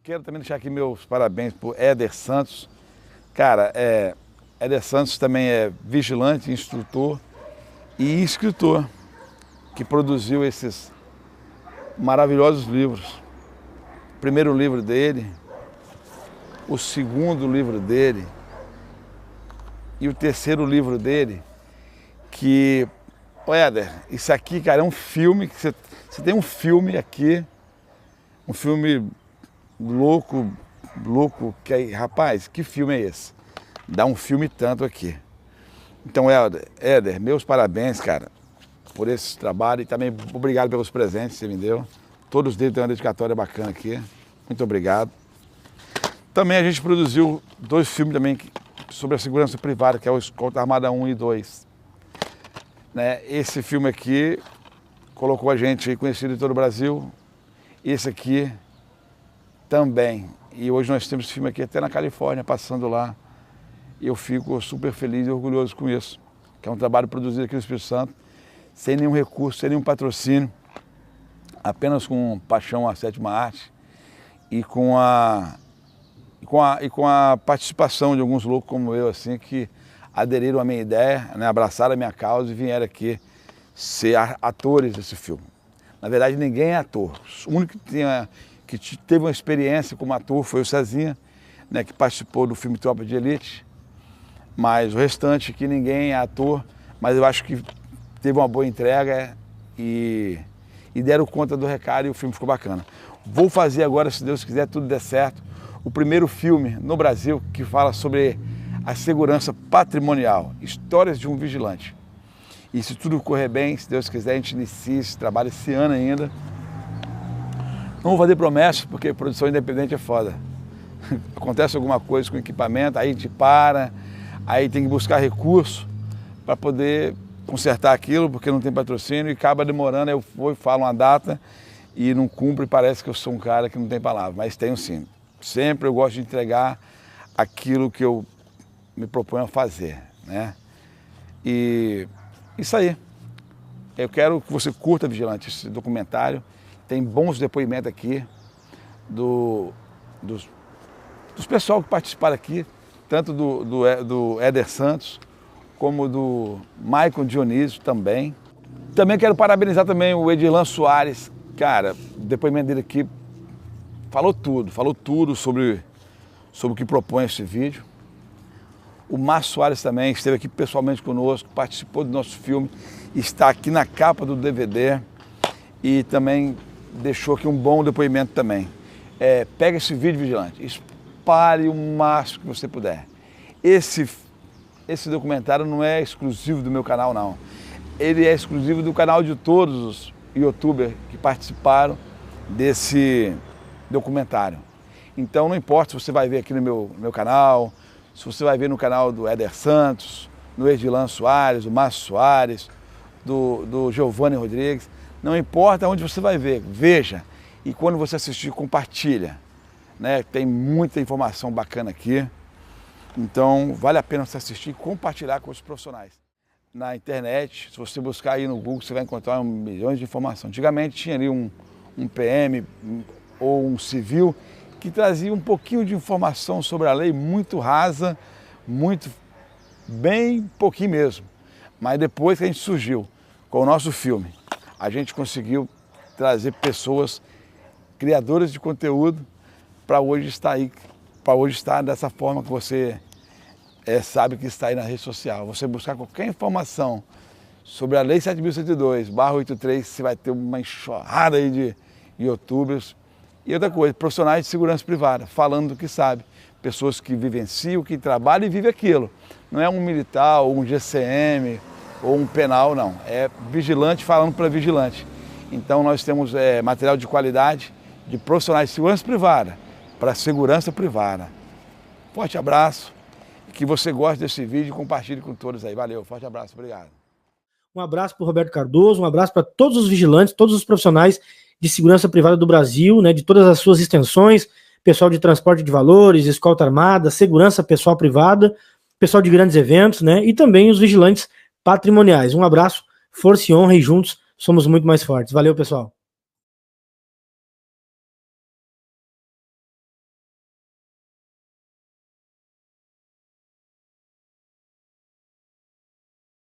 Quero também deixar aqui meus parabéns para o Éder Santos. Cara, Éder Santos também é vigilante, instrutor e escritor, que produziu esses maravilhosos livros. O primeiro livro dele, o segundo livro dele e o terceiro livro dele, que, Éder, isso aqui, cara, é um filme, que você tem um filme aqui, um filme louco, que aí, rapaz, que filme é esse? Dá um filme tanto aqui. Então, Éder, meus parabéns, cara, por esse trabalho e também obrigado pelos presentes que você me deu. Todos eles têm uma dedicatória bacana aqui. Muito obrigado. Também a gente produziu 2 filmes também sobre a segurança privada, que é o Escolta Armada 1 e 2. Né? Esse filme aqui colocou a gente conhecido em todo o Brasil. Esse aqui também E hoje nós temos esse filme aqui até na Califórnia, passando lá. E eu fico super feliz e orgulhoso com isso. Que é um trabalho produzido aqui no Espírito Santo, sem nenhum recurso, sem nenhum patrocínio, apenas com paixão à sétima arte e com a participação de alguns loucos como eu, assim, que aderiram à minha ideia, né, abraçaram a minha causa e vieram aqui ser atores desse filme. Na verdade, ninguém é ator. O único que teve uma experiência como ator foi o Cezinha, né, que participou do filme Tropa de Elite. Mas o restante aqui ninguém é ator, mas eu acho que teve uma boa entrega e deram conta do recado e o filme ficou bacana. Vou fazer agora, se Deus quiser, tudo der certo, o primeiro filme no Brasil que fala sobre a segurança patrimonial, histórias de um vigilante. E se tudo correr bem, se Deus quiser, a gente inicia esse trabalho esse ano ainda. Não vou fazer promessas, porque produção independente é foda. Acontece alguma coisa com o equipamento, aí a gente para, aí tem que buscar recurso para poder consertar aquilo, porque não tem patrocínio e acaba demorando, eu vou e falo uma data e não cumpre, parece que eu sou um cara que não tem palavra, mas tenho sim. Sempre eu gosto de entregar aquilo que eu me proponho a fazer, né? E isso aí. Eu quero que você curta, Vigilante, esse documentário. Tem bons depoimentos aqui dos pessoal que participaram aqui, tanto do Éder Santos, como do Maicon Dionísio também. Também quero parabenizar também o Edilan Soares. Cara, o depoimento dele aqui falou tudo sobre o que propõe esse vídeo. O Márcio Soares também esteve aqui pessoalmente conosco, participou do nosso filme, está aqui na capa do DVD e também deixou aqui um bom depoimento também. Pega esse vídeo, Vigilante, espalhe o máximo que você puder. Esse documentário não é exclusivo do meu canal, não. Ele é exclusivo do canal de todos os youtubers que participaram desse documentário. Então não importa se você vai ver aqui no meu canal, se você vai ver no canal do Éder Santos, do Edilan Soares, do Márcio Soares, do Giovanni Rodrigues, não importa onde você vai ver, veja. E quando você assistir, compartilha, né? Tem muita informação bacana aqui. Então, vale a pena você assistir e compartilhar com os profissionais. Na internet, se você buscar aí no Google, você vai encontrar milhões de informações. Antigamente tinha ali um PM ou um civil que trazia um pouquinho de informação sobre a lei, muito rasa, bem pouquinho mesmo. Mas depois que a gente surgiu com o nosso filme, a gente conseguiu trazer pessoas, criadoras de conteúdo, para hoje estar aí, para hoje estar dessa forma que você sabe que está aí na rede social. Você buscar qualquer informação sobre a Lei 7.102/83, você vai ter uma enxurrada aí de youtubers. E outra coisa, profissionais de segurança privada, falando do que sabe. Pessoas que vivenciam, que trabalham e vivem aquilo. Não é um militar, ou um GCM, ou um penal, não. É vigilante falando para vigilante. Então nós temos material de qualidade de profissionais de segurança privada, para segurança privada. Forte abraço, que você goste desse vídeo e compartilhe com todos aí. Valeu, forte abraço, obrigado. Um abraço para o Roberto Cardoso, um abraço para todos os vigilantes, todos os profissionais de segurança privada do Brasil, né, de todas as suas extensões, pessoal de transporte de valores, escolta armada, segurança pessoal privada, pessoal de grandes eventos, né, e também os vigilantes patrimoniais. Um abraço, força e honra, e juntos somos muito mais fortes. Valeu, pessoal.